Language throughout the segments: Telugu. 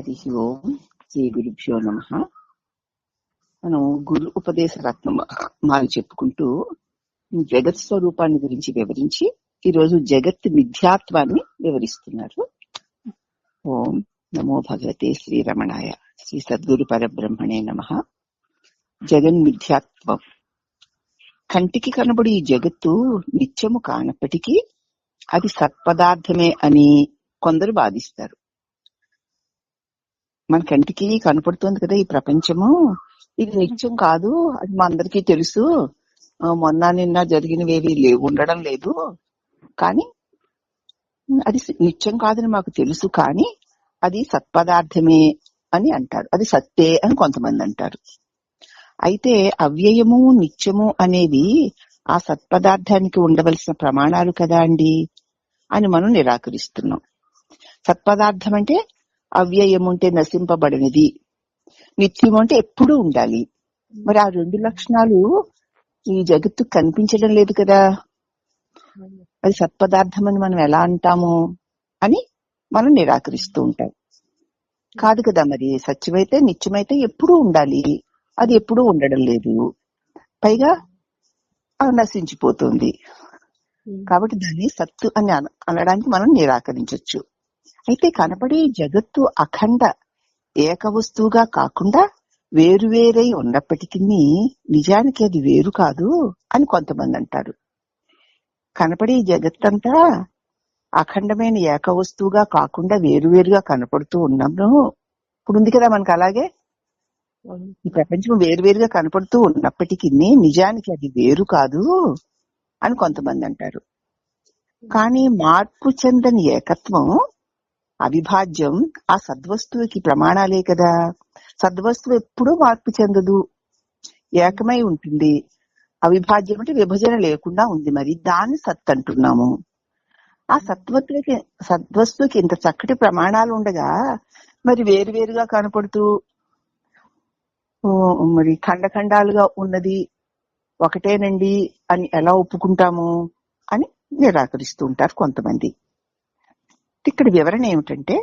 హరి ఓం శ్రీ గురుభ్యో నమః. మనం గురు ఉపదేశ రత్నమాలు చెప్పుకుంటూ జగత్ స్వరూపాన్ని గురించి వివరించి ఈరోజు జగత్ మిథ్యాత్వాన్ని వివరిస్తున్నారు. ఓం నమో భగవతే శ్రీరమణాయ. శ్రీ సద్గురు పరబ్రహ్మణే నమః. జగన్మిథ్యాత్వం. కంటికి కనబడి ఈ జగత్తు నిత్యము కానప్పటికీ అది సత్పదార్థమే అని కొందరు వాదిస్తారు. మన కంటికి కనపడుతుంది కదా ఈ ప్రపంచము, ఇది నిత్యం కాదు, అది మా అందరికీ తెలుసు, మొన్న నిన్న జరిగినవేవి ఉండడం లేదు, కానీ అది నిత్యం కాదని మాకు తెలుసు, కానీ అది సత్పదార్థమే అని అంటారు. అది సత్తే అని కొంతమంది అంటారు. అయితే అవ్యయము నిత్యము అనేవి ఆ సత్పదార్థానికి ఉండవలసిన ప్రమాణాలు కదా అండి అని మనం నిరాకరిస్తున్నాం. సత్పదార్థం అంటే అవ్యయం అంటే నశింపబడినది, నిత్యం అంటే ఎప్పుడూ ఉండాలి. మరి ఆ రెండు లక్షణాలు ఈ జగత్తు కనిపించడం లేదు కదా, అది సత్పదార్థం అని మనం ఎలా అంటాము అని మనం నిరాకరిస్తూ ఉంటాం. కాదు కదా, మరి సత్యమైతే నిత్యమైతే ఎప్పుడూ ఉండాలి, అది ఎప్పుడూ ఉండడం లేదు, పైగా నశించిపోతుంది. కాబట్టి దాన్ని సత్తు అని అనడానికి మనం నిరాకరించవచ్చు. అయితే కనపడే జగత్తు అఖండ ఏక వస్తువుగా కాకుండా వేరువేరై ఉన్నప్పటికీ నిజానికి అది వేరు కాదు అని కొంతమంది అంటారు. కనపడే జగత్తంతా అఖండమైన ఏక వస్తువుగా కాకుండా వేరువేరుగా కనపడుతూ ఉన్నాము. ఇప్పుడు ఉంది కదా మనకు, అలాగే ఈ ప్రపంచం వేరువేరుగా కనపడుతూ ఉన్నప్పటికీ నిజానికి అది వేరు కాదు అని కొంతమంది అంటారు. కానీ మార్పు చెందని ఏకత్వం, అవిభాజ్యం ఆ సద్వస్తువుకి ప్రమాణాలే కదా. సద్వస్తువు ఎప్పుడూ మార్పు చెందదు, ఏకమై ఉంటుంది. అవిభాజ్యం అంటే విభజన లేకుండా ఉంది, మరి దాన్ని సత్ అంటున్నాము. ఆ సద్వస్తువుకి ఇంత చక్కటి ప్రమాణాలు ఉండగా మరి వేరువేరుగా కనపడుతూ మరి ఖండఖండాలుగా ఉన్నది ఒకటేనండి అని ఎలా ఒప్పుకుంటాము అని నిరాకరిస్తూ ఉంటారు కొంతమంది. ఇక్కడ వివరణ ఏమిటంటే,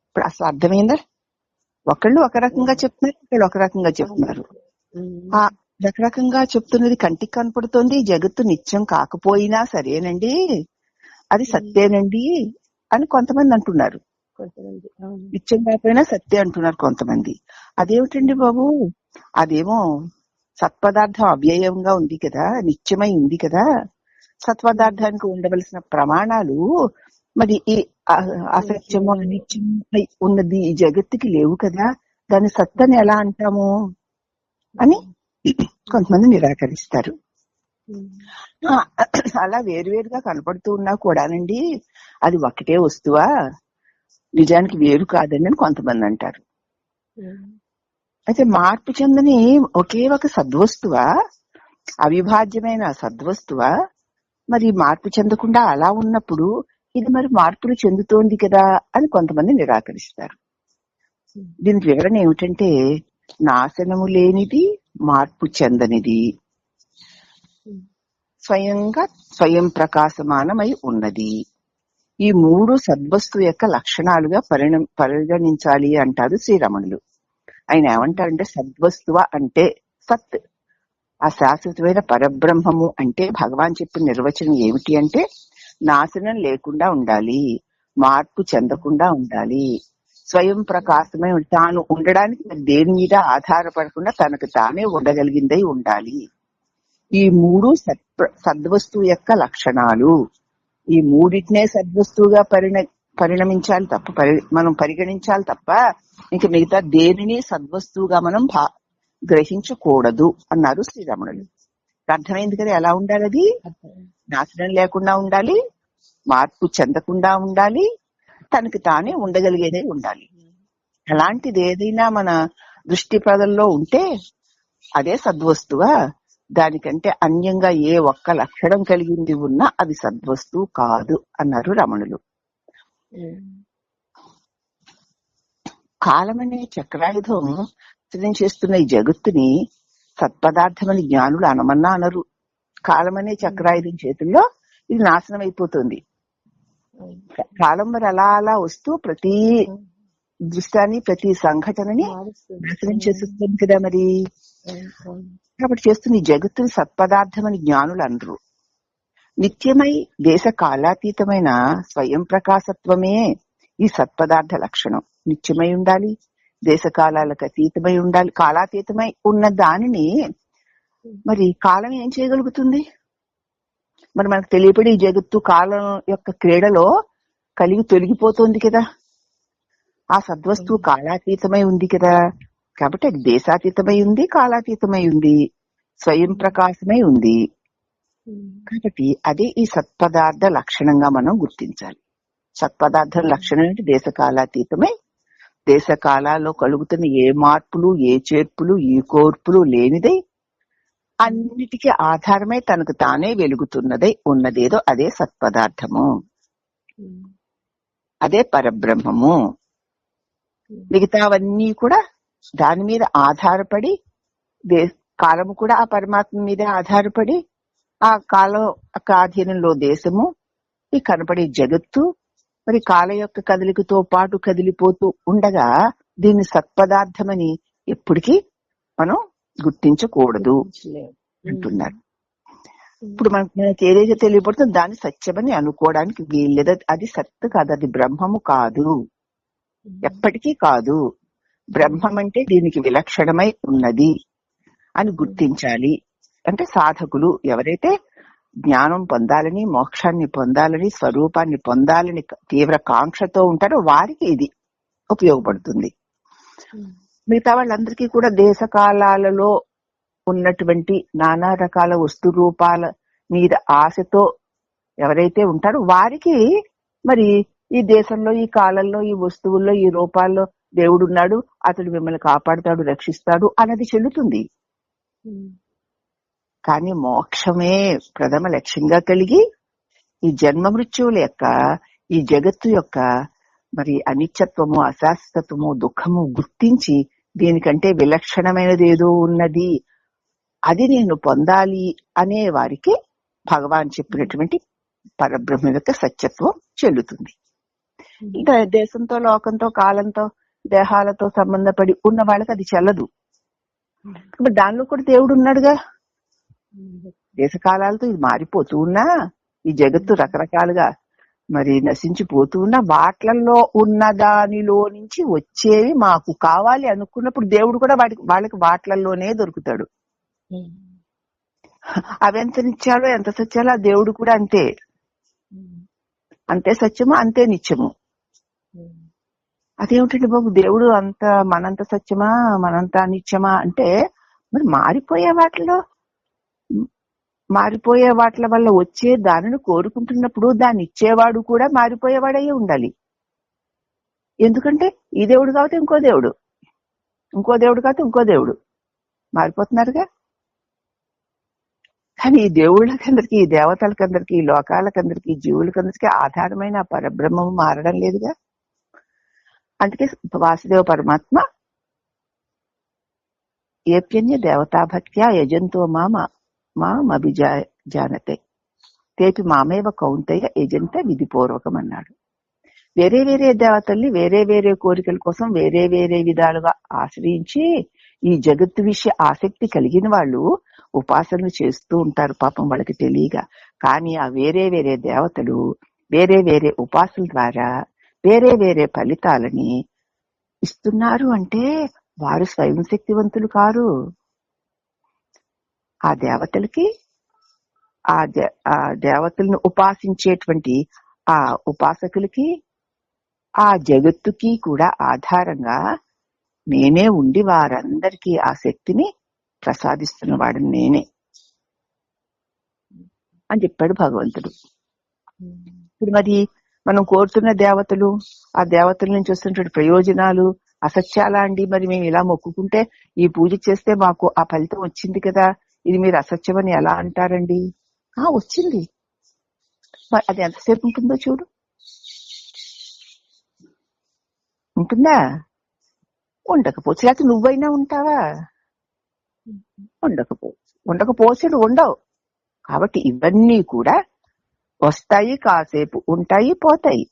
ఇప్పుడు అసలు అర్థమైందా? ఒకళ్ళు ఒక రకంగా చెప్తున్నారు, ఒకళ్ళు ఒక రకంగా చెప్తున్నారు. ఆ రకరకంగా చెప్తున్నది కంటికి కనపడుతోంది, జగత్తు నిత్యం కాకపోయినా సరేనండి, అది సత్యేనండి అని కొంతమంది అంటున్నారు. నిత్యం కాకపోయినా సత్య అంటున్నారు కొంతమంది. అదేమిటండి బాబు, అదేమో సత్పదార్థం అవ్యయంగా ఉంది కదా, నిత్యమై ఉంది కదా, సత్పదార్థానికి ఉండవలసిన ప్రమాణాలు మరి ఈ అసత్యము అనిత్యమై ఉన్నది ఈ జగత్తుకి లేవు కదా, దాన్ని సత్తని ఎలా అంటాము అని కొంతమంది నిరాకరిస్తారు. అలా వేరువేరుగా కనపడుతూ ఉన్నా కూడానండి అది ఒకటే వస్తువా, నిజానికి వేరు కాదని కొంతమంది అంటారు. అయితే మార్పు చెందని ఒకే ఒక సద్వస్తువా, అవిభాజ్యమైన సద్వస్తువా, మరి మార్పు చెందకుండా అలా ఉన్నప్పుడు ఇది మరి మార్పులు చెందుతోంది కదా అని కొంతమంది నిరాకరిస్తారు. దీనికి వివరణ ఏమిటంటే, నాశనము లేనిది, మార్పు చెందనిది, స్వయం ప్రకాశమానమై ఉన్నది, ఈ మూడు సద్వస్తు యొక్క లక్షణాలుగా పరిగణించాలి అంటారు శ్రీరమణులు. ఆయన ఏమంటారంటే, సద్వస్తువ అంటే సత్, ఆ శాశ్వతమైన పరబ్రహ్మము అంటే భగవాన్ చెప్పిన నిర్వచనం ఏమిటి అంటే, నాశనం లేకుండా ఉండాలి, మార్పు చెందకుండా ఉండాలి, స్వయం ప్రకాశమై తాను ఉండడానికి దేని మీద ఆధారపడకుండా తనకు తానే ఉండగలిగిందై ఉండాలి. ఈ మూడు సద్వస్తువు యొక్క లక్షణాలు. ఈ మూడింటినే సద్వస్తువుగా పరిణమించాలి తప్ప, మనం పరిగణించాలి తప్ప ఇంకా మిగతా దేనిని సద్వస్తువుగా మనం గ్రహించకూడదు అన్నారు శ్రీరమణులు. అర్థమైంది కదా ఎలా ఉండాలి, అది నాశనం లేకుండా ఉండాలి, మార్పు చెందకుండా ఉండాలి, తనకి తానే ఉండగలిగేదే ఉండాలి. అలాంటిది ఏదైనా మన దృష్టి పదంలో ఉంటే అదే సద్వస్తువా, దానికంటే అన్యంగా ఏ ఒక్క లక్షణం కలిగింది ఉన్నా అది సద్వస్తువు కాదు అన్నారు రమణులు. కాలమనే చక్రాయుధం చేస్తున్న ఈ జగత్తుని సత్పదార్థమని జ్ఞానులు అనమన్నా అనరు. కాలమనే చక్రాయుధం చేతుల్లో ఇది నాశనం అయిపోతుంది. కాలం మరి అలా అలా వస్తూ ప్రతి దృష్టాన్ని ప్రతి సంఘటనని నాశనం చేసేస్తుంది కదా మరి. కాబట్టి చేస్తున్న ఈ జగత్తుని సత్పదార్థమని జ్ఞానులు అనరు. నిత్యమై దేశ కాలాతీతమైన స్వయం ప్రకాశత్వమే ఈ సత్పదార్థ లక్షణం. నిత్యమై ఉండాలి, దేశ కాలాలకు అతీతమై ఉండాలి. కాలాతీతమై ఉన్న దానిని మరి కాలం ఏం చేయగలుగుతుంది? మరి మనకు తెలియపడి ఈ జగత్తు కాలం యొక్క క్రీడలో కలిగి తొలగిపోతుంది కదా. ఆ సద్వస్తువు కాలాతీతమై ఉంది కదా. కాబట్టి అది దేశాతీతమై ఉంది, కాలాతీతమై ఉంది, స్వయం ప్రకాశమై ఉంది. కాబట్టి అదే ఈ సత్పదార్థ లక్షణంగా మనం గుర్తించాలి. సత్పదార్థ లక్షణం అంటే దేశ కాలాతీతమై దేశ కాలాల్లో కలుగుతున్న ఏ మార్పులు, ఏ చేర్పులు, ఈ కోర్పులు లేనిదై అన్నిటికీ ఆధారమై తనకు తానే వెలుగుతున్నదై ఉన్నదేదో అదే సత్పదార్థము, అదే పరబ్రహ్మము. మిగతావన్నీ కూడా దాని మీద ఆధారపడి, కాలము కూడా ఆ పరమాత్మ మీదే ఆధారపడి, ఆ కాలం యొక్క ఆధీనంలో దేశము, ఈ కనపడే జగత్తు మరి కాల యొక్క కదలికతో పాటు కదిలిపోతూ ఉండగా దీన్ని సత్పదార్థమని ఎప్పటికీ మనం గుర్తించకూడదు అంటున్నారు. ఇప్పుడు మనకి ఏదైతే తెలియబడుతుందో దాన్ని సత్యమని అనుకోవడానికి వీల్లేదు. అది సత్తు కాదు, అది బ్రహ్మము కాదు, ఎప్పటికీ కాదు. బ్రహ్మం అంటే దీనికి విలక్షణమై ఉన్నది అని గుర్తించాలి. అంటే సాధకులు ఎవరైతే జ్ఞానం పొందాలని, మోక్షాన్ని పొందాలని, స్వరూపాన్ని పొందాలని తీవ్ర కాంక్షతో ఉంటారో వారికి ఇది ఉపయోగపడుతుంది. మిగతా వాళ్ళందరికీ కూడా దేశ కాలాలలో ఉన్నటువంటి నానా రకాల వస్తు రూపాల మీద ఆశతో ఎవరైతే ఉంటారో వారికి మరి ఈ దేశంలో, ఈ కాలంలో, ఈ వస్తువుల్లో, ఈ రూపాల్లో దేవుడు ఉన్నాడు, అతడు మిమ్మల్ని కాపాడుతాడు, రక్షిస్తాడు అన్నది చెల్లుతుంది. కానీ మోక్షమే ప్రథమ లక్ష్యంగా కలిగి ఈ జన్మ మృత్యువుల యొక్క, ఈ జగత్తు యొక్క మరి అనిత్యత్వము, అశాశ్వతత్వము, దుఃఖము గుర్తించి దీనికంటే విలక్షణమైనది ఏదో ఉన్నది, అది నేను పొందాలి అనే వారికి భగవాన్ చెప్పినటువంటి పరబ్రహ్మ యొక్క సత్యత్వం చెల్లుతుంది. ఇంకా దేశంతో, లోకంతో, కాలంతో, దేహాలతో సంబంధపడి ఉన్న వాళ్ళకి అది చెల్లదు. దానిలో కూడా దేవుడు ఉన్నాడుగా. దేశకాలాలతో ఇది మారిపోతూ ఉన్నా, ఈ జగత్తు రకరకాలుగా మరి నశించిపోతూ ఉన్నా, వాట్లలో ఉన్న దానిలో నుంచి వచ్చేవి మాకు కావాలి అనుకున్నప్పుడు దేవుడు కూడా వాళ్ళకి వాట్లలోనే దొరుకుతాడు. అవి ఎంత నిత్యాలో, ఎంత సత్యాలో ఆ దేవుడు కూడా అంతే. అంతే సత్యము, అంతే నిత్యము. అదేమిటండి బాబు, దేవుడు అంత మనంత సత్యమా, మనంత నిత్యమా అంటే మరి మారిపోయే వాట్ల వల్ల వచ్చే దానిని కోరుకుంటున్నప్పుడు దాన్ని ఇచ్చేవాడు కూడా మారిపోయేవాడయ్యే ఉండాలి. ఎందుకంటే ఈ దేవుడు కాబట్టి ఇంకో దేవుడు, ఇంకో దేవుడు కాబట్టి ఇంకో దేవుడు మారిపోతున్నారుగా. కానీ ఈ దేవుళ్ళకందరికీ, ఈ దేవతలకందరికీ, ఈ లోకాలకందరికీ, ఈ జీవులకందరికీ ఆధారమైన ఆ పరబ్రహ్మము మారడం లేదుగా. అందుకే వాసుదేవ పరమాత్మ ఏప్యన్య దేవతాభక్త్యా యజంతో మామభిజానతే తేపి మామేవ కౌంతయ్య యజంత విధిపూర్వకం అన్నాడు. వేరే వేరే దేవతల్ని వేరే వేరే కోరికల కోసం వేరే వేరే విధాలుగా ఆశ్రయించి ఈ జగత్తు విషయ ఆసక్తి కలిగిన వాళ్ళు ఉపాసనలు చేస్తూ ఉంటారు, పాపం వాళ్ళకి తెలియగా. కానీ ఆ వేరే వేరే దేవతలు వేరే వేరే ఉపాసన ద్వారా వేరే వేరే ఫలితాలని ఇస్తున్నారు అంటే వారు స్వయం శక్తివంతులు కారు. ఆ దేవతలకి, ఆ దేవతలను ఉపాసించేటువంటి ఆ ఉపాసకులకి, ఆ జగత్తుకి కూడా ఆధారంగా నేనే ఉండి వారందరికీ ఆ శక్తిని ప్రసాదిస్తున్న వాడిని నేనే అని చెప్పాడు భగవంతుడు. ఇప్పుడు మరి మనం కోరుతున్న దేవతలు, ఆ దేవతల నుంచి వస్తున్నటువంటి ప్రయోజనాలు అసత్యాలా అండి? మరి మేము ఇలా మొక్కుకుంటే, ఈ పూజ చేస్తే మాకు ఆ ఫలితం వచ్చింది కదా, ఇది మీరు అసత్యమని ఎలా అంటారండి? వచ్చింది. అది ఎంతసేపు ఉంటుందో చూడు. ఉంటుందా? ఉండకపోవచ్చు. లేకపోతే నువ్వైనా ఉంటావా? ఉండకపోవచ్చు, ఉండవు. కాబట్టి ఇవన్నీ కూడా వస్తాయి, కాసేపు ఉంటాయి, పోతాయి.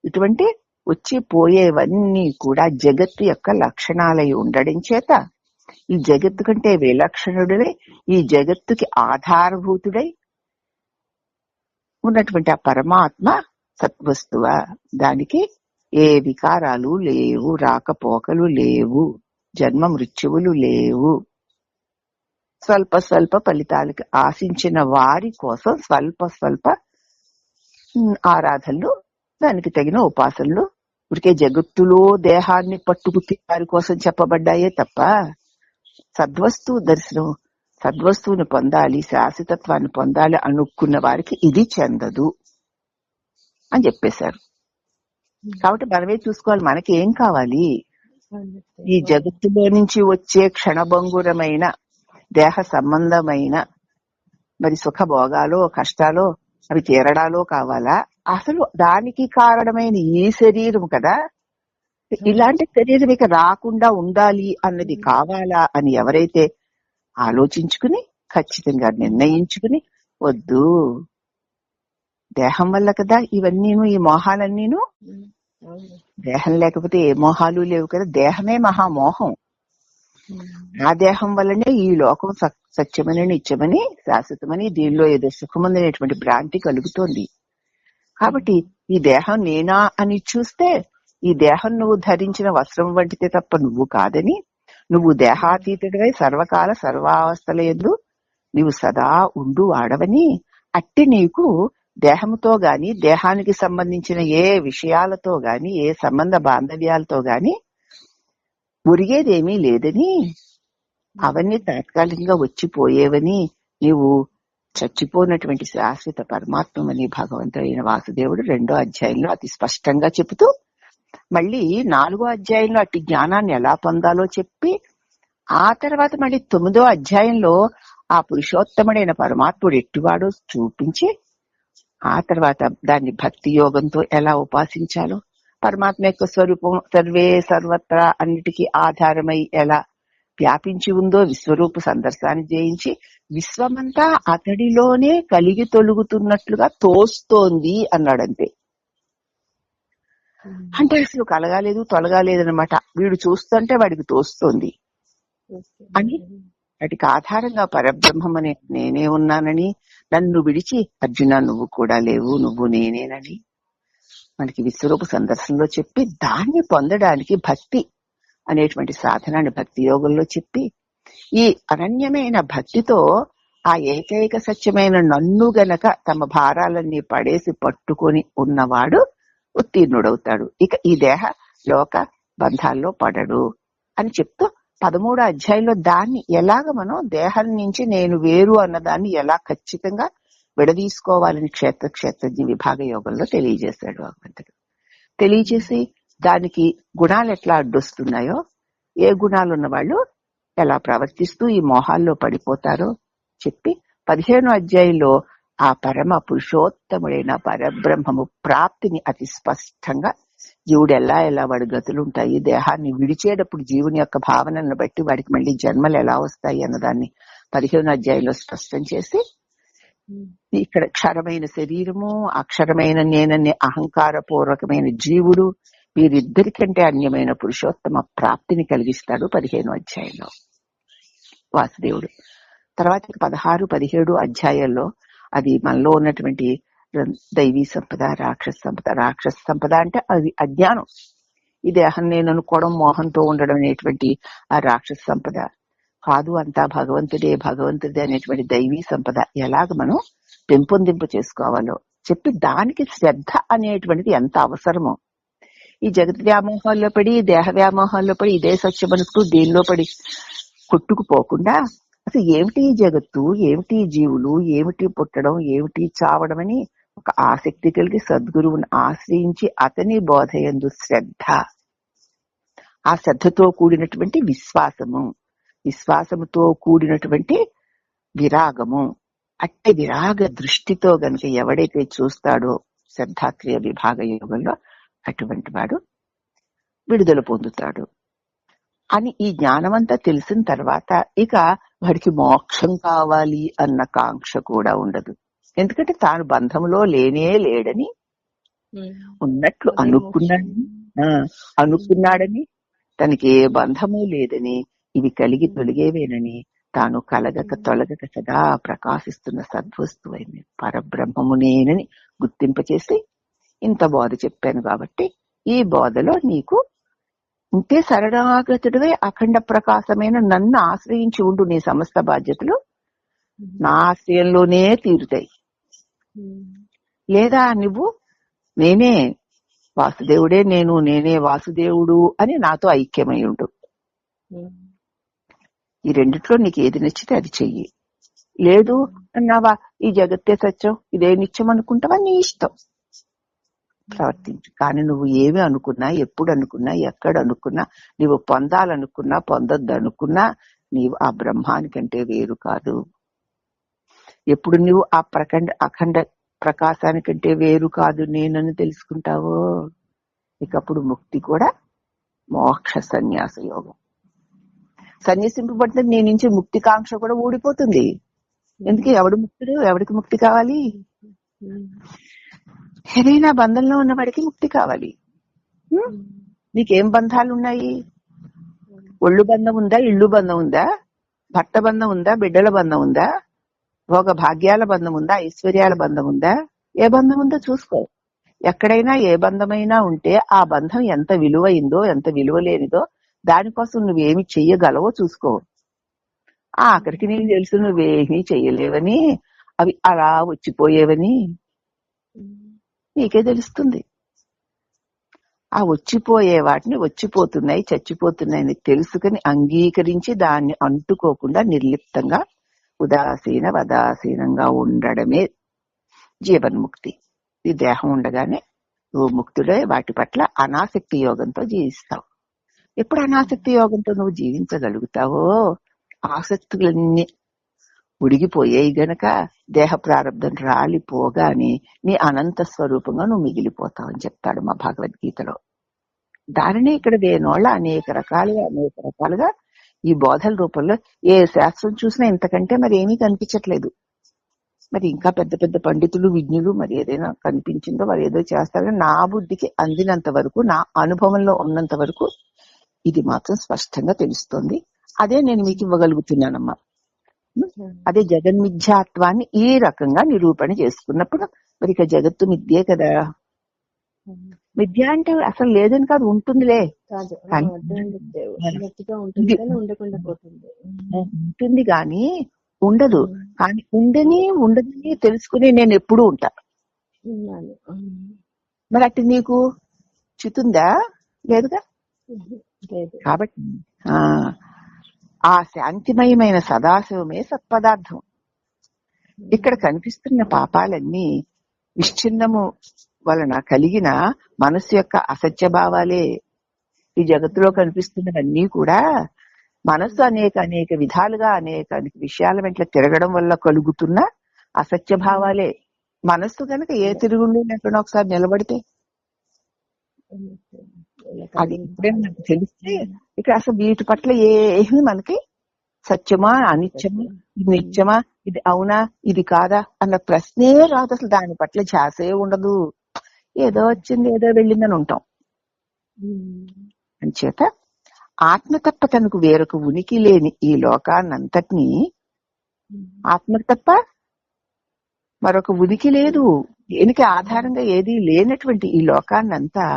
ఇటువంటి వచ్చి పోయేవన్నీ కూడా జగత్తు యొక్క లక్షణాలై ఉండడం చేత ఈ జగత్తు కంటే విలక్షణుడై ఈ జగత్తుకి ఆధారభూతుడై ఉన్నటువంటి ఆ పరమాత్మ సత్వస్తువ. దానికి ఏ వికారాలు లేవు, రాకపోకలు లేవు, జన్మ మృత్యువులు లేవు. స్వల్ప స్వల్ప ఫలితాలకి ఆశించిన వారి కోసం స్వల్ప ఆరాధనలు, దానికి తగిన ఉపాసనలు ఇప్పటికే జగత్తులో దేహాన్ని పట్టుకుతి వారి కోసం చెప్పబడ్డాయే తప్ప సద్వస్తువు దర్శనం, సద్వస్తువుని పొందాలి, శాశ్వతత్వాన్ని పొందాలి అనుకున్న వారికి ఇది చెందదు అని చెప్పేశారు. కాబట్టి మనమే చూసుకోవాలి మనకి ఏం కావాలి. ఈ జగత్తులో నుంచి వచ్చే క్షణభంగురమైన దేహ సంబంధమైన మరి సుఖభోగాలో కష్టాలో అవి తీరడాలో కావాలా, అసలు దానికి కారణమైన ఈ శరీరం కదా, ఇలాంటి శరీరం ఇక రాకుండా ఉండాలి అన్నది కావాలా అని ఎవరైతే ఆలోచించుకుని ఖచ్చితంగా నిర్ణయించుకుని వద్దు, దేహం వల్ల కదా ఇవన్నీను, ఈ మోహాలన్నీను, దేహం లేకపోతే ఏ మోహాలు లేవు కదా, దేహమే మహామోహం. ఆ దేహం వల్లనే ఈ లోకం సత్యమని నిత్యమని శాశ్వతమని దీనిలో ఏదో సుఖముందనేటువంటి భ్రాంతి కలుగుతోంది. కాబట్టి ఈ దేహం నేనా అని చూస్తే ఈ దేహం నువ్వు ధరించిన వస్త్రం వంటితే తప్ప నువ్వు కాదని, నువ్వు దేహాతీతుడివై సర్వకాల సర్వావస్థల యందు నీవు సదా ఉండు వాడవని, అట్టి నీకు దేహంతో గాని దేహానికి సంబంధించిన ఏ విషయాలతో గాని ఏ సంబంధ బాంధవ్యాలతో గాని ఉరిగేదేమీ లేదని, అవన్నీ తాత్కాలికంగా వచ్చిపోయేవని, నీవు చచ్చిపోయినటువంటి శాశ్వత పరమాత్మని భగవంతుడైన వాసుదేవుడు 2వ అధ్యాయంలో అతి స్పష్టంగా చెబుతూ, మళ్ళీ 4వ అధ్యాయంలో అట్టి జ్ఞానాన్ని ఎలా పొందాలో చెప్పి, ఆ తర్వాత మళ్ళీ 9వ అధ్యాయంలో ఆ పురుషోత్తముడైన పరమాత్ముడు ఎట్టివాడో చూపించి, ఆ తర్వాత దాన్ని భక్తి యోగంతో ఎలా ఉపాసించాలో, పరమాత్మ యొక్క స్వరూపం సర్వే సర్వత్రా అన్నిటికీ ఆధారమై ఎలా వ్యాపించి ఉందో విశ్వరూప సందర్శాన్ని చేయించి విశ్వమంతా అతడిలోనే కలిగి తొలుగుతున్నట్లుగా తోస్తోంది అన్నాడంతే. అంటే అసలు కలగాలేదు తొలగాలేదు అనమాట, వీడు చూస్తుంటే వాడికి తోస్తోంది అని. వాటికి ఆధారంగా పరబ్రహ్మం అనే నేనే ఉన్నానని, నన్ను విడిచి అర్జున నువ్వు కూడా లేవు, నువ్వు నేనేనని మనకి విశ్వరూప సందర్శనలో చెప్పి, దాన్ని పొందడానికి భక్తి అనేటువంటి సాధనాన్ని భక్తి యోగంలో చెప్పి, ఈ అనన్యమైన భక్తితో ఆ ఏకైక సత్యమైన నన్ను గనక తమ భారాలన్నీ పడేసి పట్టుకొని ఉన్నవాడు ఉత్తీర్ణుడవుతాడు, ఇక ఈ దేహ లోక బంధాల్లో పడడు అని చెప్తూ 13వ అధ్యాయంలో దాన్ని ఎలాగ మనం దేహం నుంచి నేను వేరు అన్నదాన్ని ఎలా ఖచ్చితంగా విడదీసుకోవాలని క్షేత్రజ్ఞ విభాగ యోగంలో తెలియజేశాడు భగవంతుడు. తెలియజేసి దానికి గుణాలు ఎట్లా అడ్డొస్తున్నాయో, ఏ గుణాలు ఉన్న వాళ్ళు ఎలా ప్రవర్తిస్తూ ఈ మోహాల్లో పడిపోతారో చెప్పి 15వ అధ్యాయంలో ఆ పరమ పురుషోత్తముడైన పరబ్రహ్మము ప్రాప్తిని అతి స్పష్టంగా, జీవుడు ఎలా వాడి గతులుంటాయి, దేహాన్ని విడిచేటప్పుడు జీవుని యొక్క భావనను బట్టి వాడికి మళ్ళీ జన్మలు ఎలా వస్తాయి అన్నదాన్ని 15వ అధ్యాయంలో స్పష్టం చేసి, ఇక్కడ క్షరమైన శరీరము అక్షరమైన నేననే అహంకార పూర్వకమైన జీవుడు వీరిద్దరికంటే అన్యమైన పురుషోత్తమ ప్రాప్తిని కలిగిస్తాడు 15వ అధ్యాయంలో వాసుదేవుడు. తర్వాత 16, 17 అధ్యాయాల్లో అది మనలో ఉన్నటువంటి దైవీ సంపద, రాక్షస సంపద అంటే అది అజ్ఞానం. ఈ దేహం నేను అనుకోవడం, మోహంతో ఉండడం అనేటువంటి ఆ రాక్షస సంపద కాదు, అంతా భగవంతుడే అనేటువంటి దైవీ సంపద ఎలాగ మనం పెంపొందింపు చేసుకోవాలో చెప్పి, దానికి శ్రద్ధ అనేటువంటిది ఎంత అవసరమో, ఈ జగత్ వ్యామోహాల్లో పడి దేహ వ్యామోహాల్లో పడి ఇదే సత్యమనుకు దీనిలో పడి కొట్టుకుపోకుండా, అసలు ఏమిటి జగత్తు, ఏమిటి జీవులు, ఏమిటి పుట్టడం, ఏమిటి చావడం అని ఒక ఆసక్తి కలిగి సద్గురువుని ఆశ్రయించి అతని బోధయందు శ్రద్ధ, ఆ శ్రద్ధతో కూడినటువంటి విశ్వాసముతో కూడినటువంటి విరాగము, అట్టి విరాగ దృష్టితో గనుక ఎవడైతే చూస్తాడో శ్రద్ధాక్రియ విభాగ యోగంలో అటువంటి వాడు విడుదల పొందుతాడు అని. ఈ జ్ఞానమంతా తెలిసిన తర్వాత ఇక వాడికి మోక్షం కావాలి అన్న కాంక్ష కూడా ఉండదు. ఎందుకంటే తాను బంధంలో లేనే లేడని ఉన్నట్లు అనుకున్నాడని అనుకున్నాడని, తనకి ఏ బంధము లేదని, ఇవి కలిగి తొలిగేవేనని, తాను కలగక తొలగక సదా ప్రకాశిస్తున్న సద్వస్తువైన పరబ్రహ్మమునేనని గుర్తింపచేసి ఇంత బోధ చెప్పాను. కాబట్టి ఈ బోధలో నీకు ఇంతే శరణాగతుడివే అఖండ ప్రకాశమైన నన్ను ఆశ్రయించి ఉండు. నీ సమస్త బాధ్యతలు నా ఆశ్రయంలోనే తీరుతాయి. లేదా నువ్వు నేనే వాసుదేవుడే నేను, నేనే వాసుదేవుడు అని నాతో ఐక్యమై ఉండు. ఈ రెండిట్లో నీకు ఏది నచ్చితే అది చెయ్యి. లేదు అన్నావా ఈ జగత్తే సత్యం, ఇదే నిత్యం అనుకుంటావా, నీ ఇష్టం, ప్రవర్తించు. కానీ నువ్వు ఏమి అనుకున్నా, ఎప్పుడు అనుకున్నా, ఎక్కడ అనుకున్నా, నువ్వు పొందాలనుకున్నా పొందొద్దు అనుకున్నా నీవు ఆ బ్రహ్మానికంటే వేరు కాదు. ఎప్పుడు నువ్వు ఆ అఖండ ప్రకాశానికంటే వేరు కాదు నేనని తెలుసుకుంటావో, ఇకప్పుడు ముక్తి కూడా మోక్ష సన్యాస యోగం. సన్యాసింపబడితే నీ నుంచి ముక్తి కాంక్ష కూడా ఊడిపోతుంది. ఎందుకు? ఎవడు ముక్తుడు? ఎవడికి ముక్తి కావాలి? ఏదైనా బంధంలో ఉన్నవాడికి ముక్తి కావాలి. నీకేం బంధాలు ఉన్నాయి? ఒళ్ళు బంధం ఉందా? ఇళ్ళు బంధం ఉందా? భర్త బంధం ఉందా? బిడ్డల బంధం ఉందా? భోగ భాగ్యాల బంధం ఉందా? ఐశ్వర్యాల బంధం ఉందా? ఏ బంధం ఉందో చూసుకో. ఎక్కడైనా ఏ బంధమైనా ఉంటే ఆ బంధం ఎంత విలువైందో, ఎంత విలువ లేనిదో, దానికోసం నువ్వేమి చెయ్యగలవో చూసుకో. ఆఖరికి నీకు తెలుసు నువ్వేమీ చెయ్యలేవని, అవి అలా వచ్చిపోయేవని నీకే తెలుస్తుంది. ఆ వచ్చిపోయే వాటిని వచ్చిపోతున్నాయి, చచ్చిపోతున్నాయని తెలుసుకుని అంగీకరించి దాన్ని అంటుకోకుండా నిర్లిప్తంగా ఉదాసీనంగా ఉండడమే జీవన్ముక్తి. ఈ దేహం ఉండగానే నువ్వు ముక్తుడే, వాటి పట్ల అనాసక్తి యోగంతో జీవిస్తావు. ఎప్పుడు అనాసక్తి యోగంతో నువ్వు జీవించగలుగుతావో ఆసక్తులన్నీ ఉడిగిపోయాయి గనక దేహ ప్రారంధం రాలిపోగానే నీ అనంత స్వరూపంగా నువ్వు మిగిలిపోతావు అని చెప్తాడు మా భగవద్గీతలో. దానినే ఇక్కడ వేనోళ్ళ అనేక రకాలుగా ఈ బోధల రూపంలో ఏ శాస్త్రం చూసినా ఇంతకంటే మరి ఏమీ కనిపించట్లేదు. మరి ఇంకా పెద్ద పెద్ద పండితులు విజ్ఞులు మరి ఏదైనా కనిపించిందో మరి ఏదో చేస్తారో, నా బుద్ధికి అందినంత వరకు, నా అనుభవంలో ఉన్నంత వరకు ఇది మాత్రం స్పష్టంగా తెలుస్తోంది. అదే నేను మీకు ఇవ్వగలుగుతున్నానమ్మా. అదే జగన్మిథ్యాత్వాన్ని ఈ రకంగా నిరూపణ చేసుకున్నప్పుడు మరి ఇక జగత్తు మిథ్యే కదా. మిథ్య అంటే అసలు లేదని కాదు, ఉంటుందిలే, ఉంటుంది కానీ ఉండదు. కానీ ఉండదని తెలుసుకుని నేను ఎప్పుడూ ఉంటా. మరి అట్టి నీకు చితుందా? లేదుగా. కాబట్టి ఆ శాంతిమయమైన సదాశివమే సత్పదార్థం. ఇక్కడ కనిపిస్తున్న పాపాలన్నీ విశ్చిన్నము వలన కలిగిన మనసు యొక్క అసత్య భావాలే. ఈ జగత్తులో కనిపిస్తున్నవన్నీ కూడా మనసు అనేక విధాలుగా అనేక విషయాల వెంట తిరగడం వల్ల కలుగుతున్న అసత్య భావాలే. మనస్సు కనుక ఏ తిరుగుండు లేకుండా ఒకసారి నిలబడితే అది ఇప్పుడే మనకు తెలిస్తే ఇక్కడ అసలు వీటి పట్ల ఏమి మనకి సత్యమా అనిత్యమా, ఇది నిత్యమా, ఇది అవునా, ఇది కాదా అన్న ప్రశ్నే రాదు. అసలు దాని పట్ల ధ్యాసే ఉండదు. ఏదో వచ్చింది ఏదో వెళ్ళిందని ఉంటాం. అంచేత ఆత్మ తప్ప తనకు వేరొక ఉనికి లేని ఈ లోకాన్నంతటినీ, ఆత్మ తప్ప మరొక ఉనికి లేదు, దేనికి ఆధారంగా ఏది లేనటువంటి ఈ లోకాన్నంతా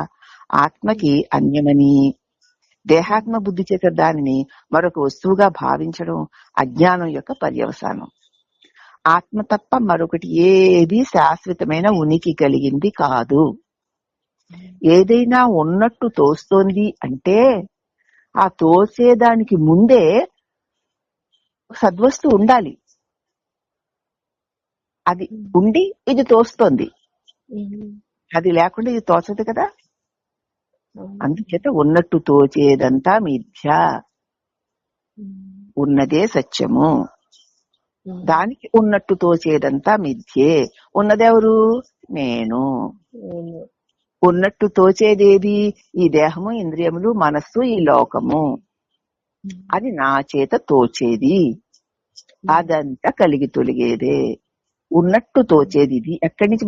ఆత్మకి అన్యమని దేహాత్మ బుద్ధి చేత దానిని మరొక వస్తువుగా భావించడం అజ్ఞానం యొక్క పర్యవసానం. ఆత్మ తప్ప మరొకటి ఏది శాశ్వతమైన ఉనికి కలిగింది కాదు. ఏదైనా ఉన్నట్టు తోస్తోంది అంటే ఆ తోసేదానికి ముందే సద్వస్తు ఉండాలి. అది ఉండి ఇది తోస్తోంది, అది లేకుండా ఇది తోచదు కదా. అందుచేత ఉన్నట్టు తోచేదంతా మిథ్య, ఉన్నదే సత్యము. దానికి ఉన్నట్టు తోచేదంతా మిథ్యే. ఉన్నదెవరు? నేను. ఉన్నట్టు తోచేదేది? ఈ దేహము, ఇంద్రియములు, మనస్సు, ఈ లోకము. అది నా చేత తోచేది, అదంతా కలిగి తొలిగేదే. ఉన్నట్టు తోచేది ఇది. ఎక్కడి నుంచి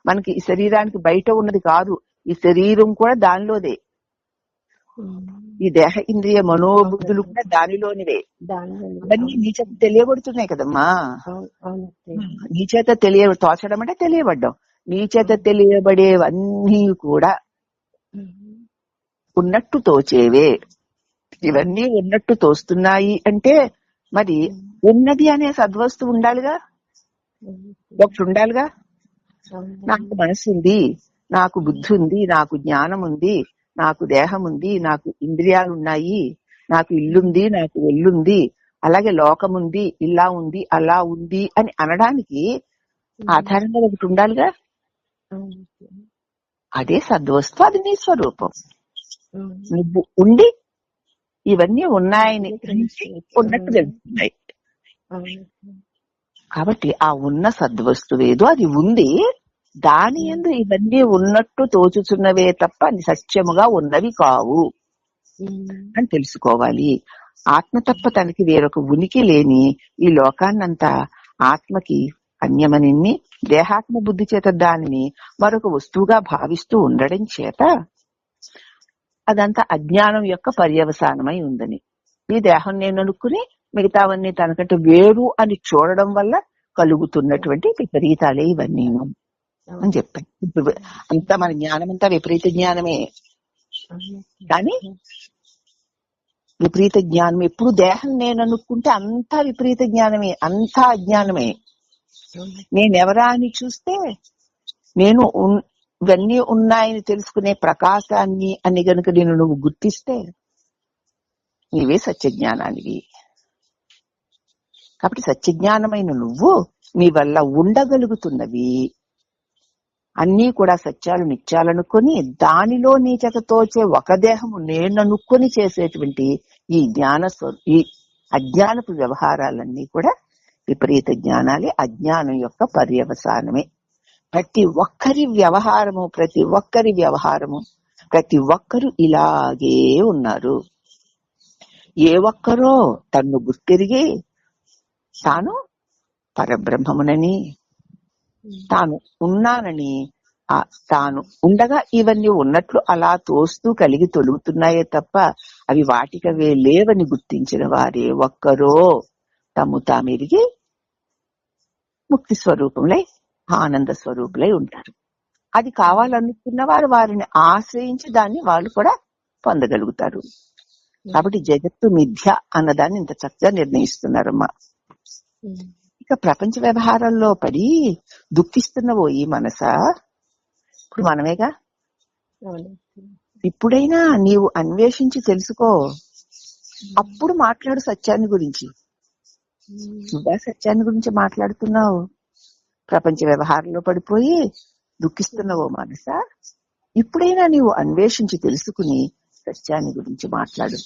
మనకి ఈ శరీరానికి బయట ఉన్నది కాదు, ఈ శరీరం కూడా దానిలోదే. ఈ దేహ ఇంద్రియ మనోబుద్ధులు కూడా దానిలోనివే. అవన్నీ నీ చేత తెలియబడుతున్నాయి కదమ్మా. నీ చేత తోచడం అంటే తెలియబడ్డం. నీ చేత తెలియబడేవన్నీ కూడా ఉన్నట్టు తోచేవే. ఇవన్నీ ఉన్నట్టు తోస్తున్నాయి అంటే మరి ఉన్నది అనే సద్వస్తువు ఉండాలిగా, ఒకటి ఉండాలిగా. నాకు మనసు ఉంది, నాకు బుద్ధి ఉంది, నాకు జ్ఞానం ఉంది, నాకు దేహం ఉంది, నాకు ఇంద్రియాలు ఉన్నాయి, నాకు ఇల్లుంది, నాకు ఒళ్ళుంది, అలాగే లోకం ఉంది, ఇలా ఉంది, అలా ఉంది అని అనడానికి ఆధారంగా ఒకటి ఉండాలిగా. అదే సద్వస్తు, అది నీ స్వరూపం. నువ్వు ఉండి ఇవన్నీ ఉన్నాయని ఉన్నట్టు తెలుస్తున్నాయి. కాబట్టి ఆ ఉన్న సద్వస్తువేదో అది ఉంది, దాని యందు ఇవన్నీ ఉన్నట్టు తోచుచున్నవే తప్ప అది సత్యముగా ఉన్నవి కావు అని తెలుసుకోవాలి. ఆత్మ తప్ప తనకి వేరొక ఉనికి లేని ఈ లోకాన్నంతా ఆత్మకి అన్యమని దేహాత్మ బుద్ధి చేత దానిని మరొక వస్తువుగా భావిస్తూ ఉండడం చేత అదంతా అజ్ఞానం యొక్క పర్యవసానమై ఉందని, ఈ దేహం నేను అనుకుని మిగతావన్నీ తనకంటే వేరు అని చూడడం వల్ల కలుగుతున్నటువంటి విపరీతాలే ఇవన్నీ అని చెప్పాను. అంతా మన జ్ఞానం అంతా విపరీత జ్ఞానమే. కానీ విపరీత జ్ఞానం ఎప్పుడు దేహం నేను అనుకుంటే అంతా విపరీత జ్ఞానమే, అంతా అజ్ఞానమే. నేనెవరా అని చూస్తే నేను ఇవన్నీ ఉన్నాయని తెలుసుకునే ప్రకాశాన్ని అని గనుక నేను నువ్వు గుర్తిస్తే నీవే సత్యజ్ఞానానివి. కాబట్టి సత్యజ్ఞానమైన నువ్వు నీ వల్ల ఉండగలుగుతున్నవి అన్నీ కూడా సత్యాలు నిత్యాలనుకొని దానిలో నీ చేత తోచే ఒక దేహము నేననుకొని చేసేటువంటి ఈ ఈ అజ్ఞానపు వ్యవహారాలన్నీ కూడా విపరీత జ్ఞానాలే, అజ్ఞానం యొక్క పర్యవసానమే. ప్రతి ఒక్కరి వ్యవహారము ప్రతి ఒక్కరు ఇలాగే ఉన్నారు. ఏ ఒక్కరో తన్ను గుర్తిరిగి తాను పరబ్రహ్మమునని, తాను ఉన్నానని, తాను ఉండగా ఇవన్నీ ఉన్నట్లు అలా తోస్తూ కలిగి తొలుగుతున్నాయే తప్ప అవి వాటికవే లేవని గుర్తించిన వారే ఒక్కరో తము తామెరిగి ముక్తి స్వరూపంలై ఆనంద స్వరూపులై ఉంటారు. అది కావాలనుకున్న వారు వారిని ఆశ్రయించి దాన్ని వాళ్ళు కూడా పొందగలుగుతారు. కాబట్టి జగత్తు మిథ్య అన్నదాన్ని ఇంత చక్కగా నిర్ణయిస్తున్నారమ్మా. ఇక ప్రపంచ వ్యవహారాల్లో పడి దుఃఖిస్తున్నవో ఈ మనసా, ఇప్పుడు మనమేగా. ఇప్పుడైనా నీవు అన్వేషించి తెలుసుకో, అప్పుడు మాట్లాడు సత్యాన్ని గురించి. నువ్వా సత్యాన్ని గురించి మాట్లాడుతున్నావు? ప్రపంచ వ్యవహారంలో పడిపోయి దుఃఖిస్తున్నవో మనసా, ఇప్పుడైనా నీవు అన్వేషించి తెలుసుకుని సత్యాన్ని గురించి మాట్లాడు.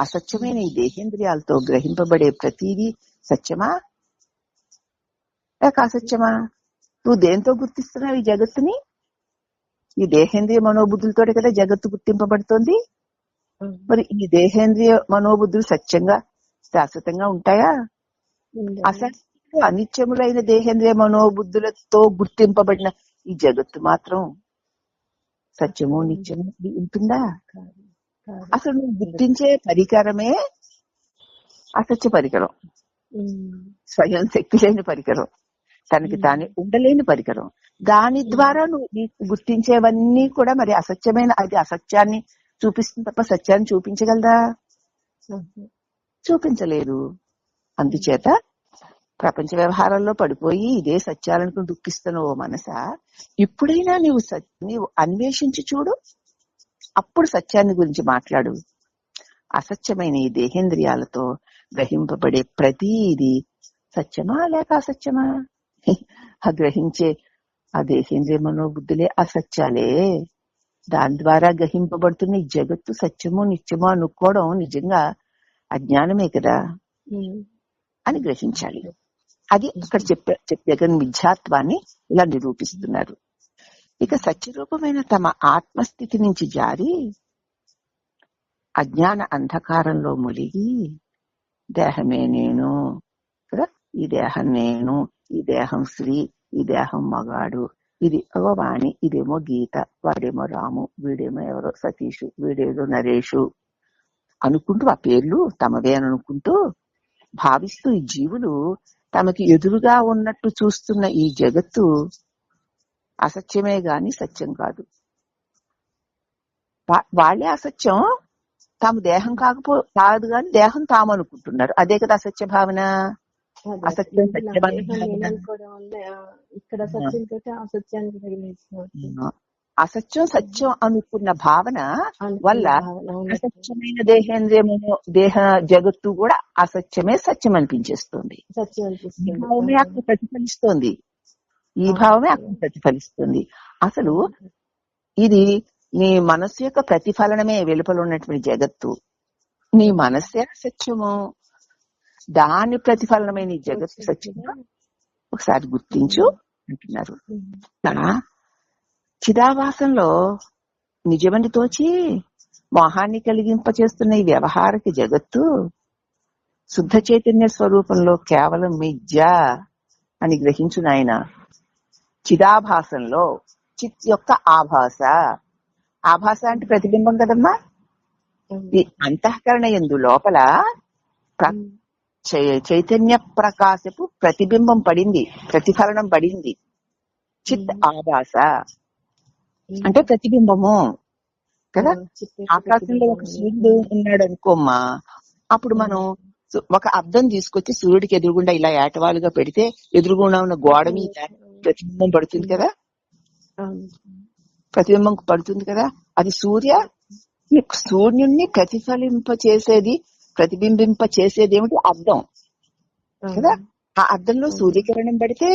అసత్యమైన ఈ దేహేంద్రియాలతో గ్రహింపబడే ప్రతిదీ సత్యమా లేక అసత్యమా? నువ్వు దేంతో గుర్తిస్తున్నావు ఈ జగత్తుని? ఈ దేహేంద్రియ మనోబుద్ధులతో కదా జగత్తు గుర్తింపబడుతోంది. మరి ఈ దేహేంద్రియ మనోబుద్ధులు సత్యంగా శాశ్వతంగా ఉంటాయా? అసత్య అనిత్యములైన దేహేంద్రియ మనోబుద్ధులతో గుర్తింపబడిన ఈ జగత్తు మాత్రం సత్యము నిత్యము ఉంటుందా? అసలు నువ్వు గుర్తించే పరికరమే అసత్య పరికరం, స్వయం శక్తి లేని పరికరం, తనకి తానే ఉండలేని పరికరం. దాని ద్వారా నువ్వు గుర్తించేవన్నీ కూడా మరి అసత్యమైన, అది అసత్యాన్ని చూపిస్తుంది తప్ప సత్యాన్ని చూపించగలదా? చూపించలేదు. అందుచేత ప్రపంచ వ్యవహారాల్లో పడిపోయి ఇదే సత్యాలను దుఃఖిస్తున్నావు మనసా, ఇప్పుడైనా నీవు అన్వేషించి చూడు, అప్పుడు సత్యాన్ని గురించి మాట్లాడు. అసత్యమైన ఈ దేహేంద్రియాలతో గ్రహింపబడే ప్రతిదీ సత్యమా లేక అసత్యమా? ఆ గ్రహించే ఆ దేహేంద్రియ మనోబుద్ధులే అసత్యాలే. దాని ద్వారా గ్రహింపబడుతున్న ఈ జగత్తు సత్యము నిత్యము అనుకోవడం నిజంగా అజ్ఞానమే కదా అని గ్రహించాలి. అది అక్కడ చెప్పే మిథ్యాత్వాన్ని ఇలా నిరూపిస్తున్నారు. ఇక సత్యరూపమైన తమ ఆత్మస్థితి నుంచి జారి అజ్ఞాన అంధకారంలో ములిగి దేహమే నేను కదా, ఈ దేహం నేను, ఈ దేహం స్త్రీ, ఈ దేహం మగాడు ఇది వాణి, ఇదేమో గీత, వాడేమో రాము, వీడేమో ఎవరో సతీష్, వీడేదో నరేషు అనుకుంటూ ఆ పేర్లు తమవే అని అనుకుంటూ భావిస్తూ ఈ జీవులు తమకి ఎదురుగా ఉన్నట్టు చూస్తున్న ఈ జగత్తు అసత్యమే గాని సత్యం కాదు. వాళ్ళే అసత్యం, తాము దేహం కాదు గాని దేహం తాము అనుకుంటున్నారు. అదే కదా అసత్య భావన. అసత్యం అసత్యం సత్యం అనుకున్న భావన వల్ల అసత్యమైన దేహ జగత్తు కూడా అసత్యమే సత్యం అనిపించేస్తుంది. భావమే అక్కడ ప్రతిఫలిస్తుంది, ఈ భావమే అక్కడ ప్రతిఫలిస్తుంది. అసలు ఇది నీ మనస్సు యొక్క ప్రతిఫలనమే వెలుపల ఉన్నటువంటి జగత్తు. నీ మనస్సే సత్యము, దాని ప్రతిఫలనమైన ఈ జగత్తు సత్యము ఒకసారి గుర్తించు అంటున్నారు. చిదాభాసంలో నిజమని తోచి మోహాన్ని కలిగింపచేస్తున్న ఈ వ్యవహారిక జగత్తు శుద్ధ చైతన్య స్వరూపంలో కేవలం మిథ్య అని గ్రహించు నాయన. చిదాభాసంలో చిత్ యొక్క ఆభాస, ఆభాస అంటే ప్రతిబింబం కదమ్మా. ఈ అంతఃకరణ యందు లోపల చైతన్య ప్రకాశపు ప్రతిబింబం పడింది, ప్రతిఫలనం పడింది. చిత్ ఆభాస అంటే ప్రతిబింబము కదా. ఆకాశంలో ఒక సూర్యుడు ఉన్నాడు అనుకోమ్మా, అప్పుడు మనం ఒక అద్దం తీసుకొచ్చి సూర్యుడికి ఎదురుగుండా ఇలా ఏటవాలుగా పెడితే ఎదురుగుండా ఉన్న గోడ మీద ప్రతిబింబం పడుతుంది కదా, ప్రతిబింబం పడుతుంది కదా. అది సూర్యుడిని ప్రతిబింబింప చేసేది ఏమిటి? అద్దం కదా. ఆ అద్దంలో సూర్యకిరణం పడితే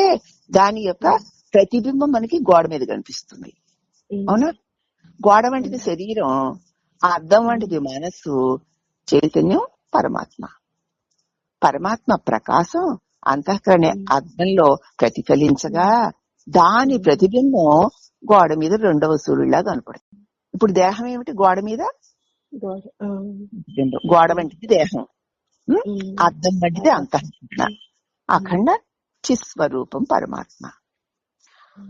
దాని యొక్క ప్రతిబింబం మనకి గోడ మీద కనిపిస్తుంది. అవునా? గోడ వంటిది శరీరం, ఆ అద్దం వంటిది మనస్సు, చైతన్యం పరమాత్మ. పరమాత్మ ప్రకాశం అంతఃకరణ అద్దంలో ప్రతిఫలించగా దాని ప్రతిబింబం గోడ మీద రెండవ సూర్యుడిలా కనపడుతుంది. ఇప్పుడు దేహం ఏమిటి? గోడ మీద గోడ వంటిది దేహం, అద్దం వంటిది అంతఃకరణ. అఖండ చిస్వరూపం పరమాత్మ.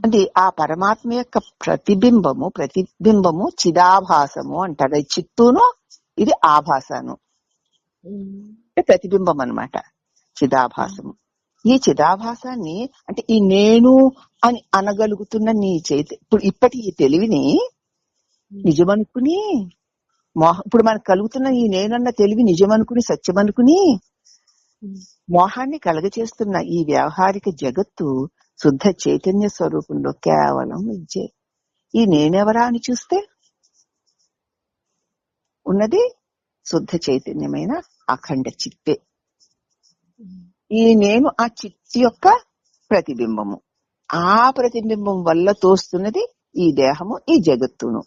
అంటే ఆ పరమాత్మ యొక్క ప్రతిబింబము చిదాభాసము అంటారు. అది చిత్తూను, ఇది ఆభాసను, ప్రతిబింబం అన్నమాట చిదాభాసము. ఈ చిదాభాసాన్ని అంటే ఈ నేను అని అనగలుగుతున్న నీ ఇప్పటి ఈ తెలివిని నిజమనుకుని ఇప్పుడు మనకు కలుగుతున్న ఈ నేనన్న తెలివి నిజమనుకుని సత్యమనుకుని మోహాన్ని కలగచేస్తున్న ఈ వ్యవహారిక జగత్తు శుద్ధ చైతన్య స్వరూపంలో కేవలం విద్యే. ఈ నేనెవరా అని చూస్తే ఉన్నది శుద్ధ చైతన్యమైన అఖండ చిత్తే. ఈ నేను ఆ చిత్తి యొక్క ప్రతిబింబము. ఆ ప్రతిబింబం వల్ల తోస్తున్నది ఈ దేహము, ఈ జగత్తును.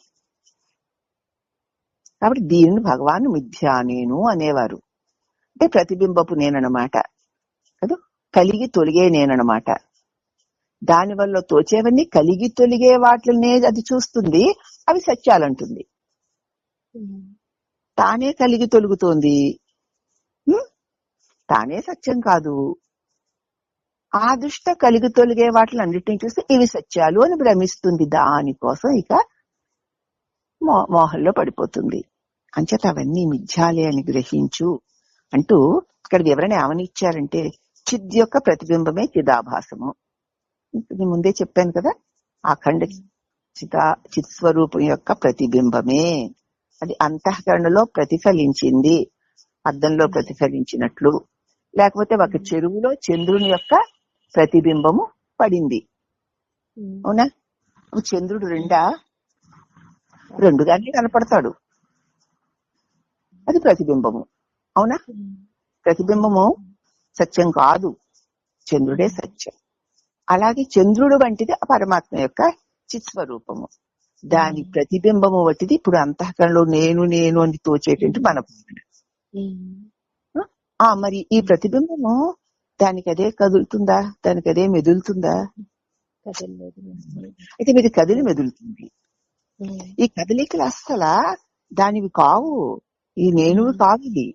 కాబట్టి దీనిని భగవాన్ మిథ్యా నేను అనేవారు. అంటే ప్రతిబింబపు నేనన్నమాట కదా, కలిగి తొలిగే నేనన్నమాట. దానివల్ల తోచేవన్నీ కలిగి తొలిగే వాటినే అది చూస్తుంది, అవి సత్యాలంటుంది. తానే కలిగి తొలుగుతోంది, తానే సత్యం కాదు. ఆ దృష్ట కలిగి తొలిగే వాటిని అన్నిటిని చూస్తే ఇవి సత్యాలు అని భ్రమిస్తుంది. దానికోసం ఇక మోహంలో పడిపోతుంది. అంచేత అవన్నీ మిథ్యాలే అని గ్రహించు అంటూ ఇక్కడ వివరణ ఏమని ఇచ్చారంటే, చిద్ యొక్క ప్రతిబింబమే చిదాభాసము. ముందే చెప్పాను కదా, అఖండ చిత్స్వరూపం యొక్క ప్రతిబింబమే. అది అంతఃకరణలో ప్రతిఫలించింది, అద్దంలో ప్రతిఫలించినట్లు. లేకపోతే ఒక చెరువులో చంద్రుని యొక్క ప్రతిబింబము పడింది. అవునా? చంద్రుడు రెండుగానే కనపడతాడు, అది ప్రతిబింబము. అవునా? ప్రతిబింబము సత్యం కాదు, చంద్రుడే సత్యం. అలాగే చంద్రుడు వంటిది పరమాత్మ యొక్క చిత్స్వరూపము, దాని ప్రతిబింబము వంటిది ఇప్పుడు అంతఃకరణలో నేను నేను అని తోచేటువంటి మన. మరి ఈ ప్రతిబింబము దానికి అదే కదులుతుందా? దానికి అదే మెదులుతుందా? అయితే ఇది కదిలి మెదులుతుంది. ఈ కదలికలు అస్సలా దానివి కావు, ఈ నేనువి కావు. ఇది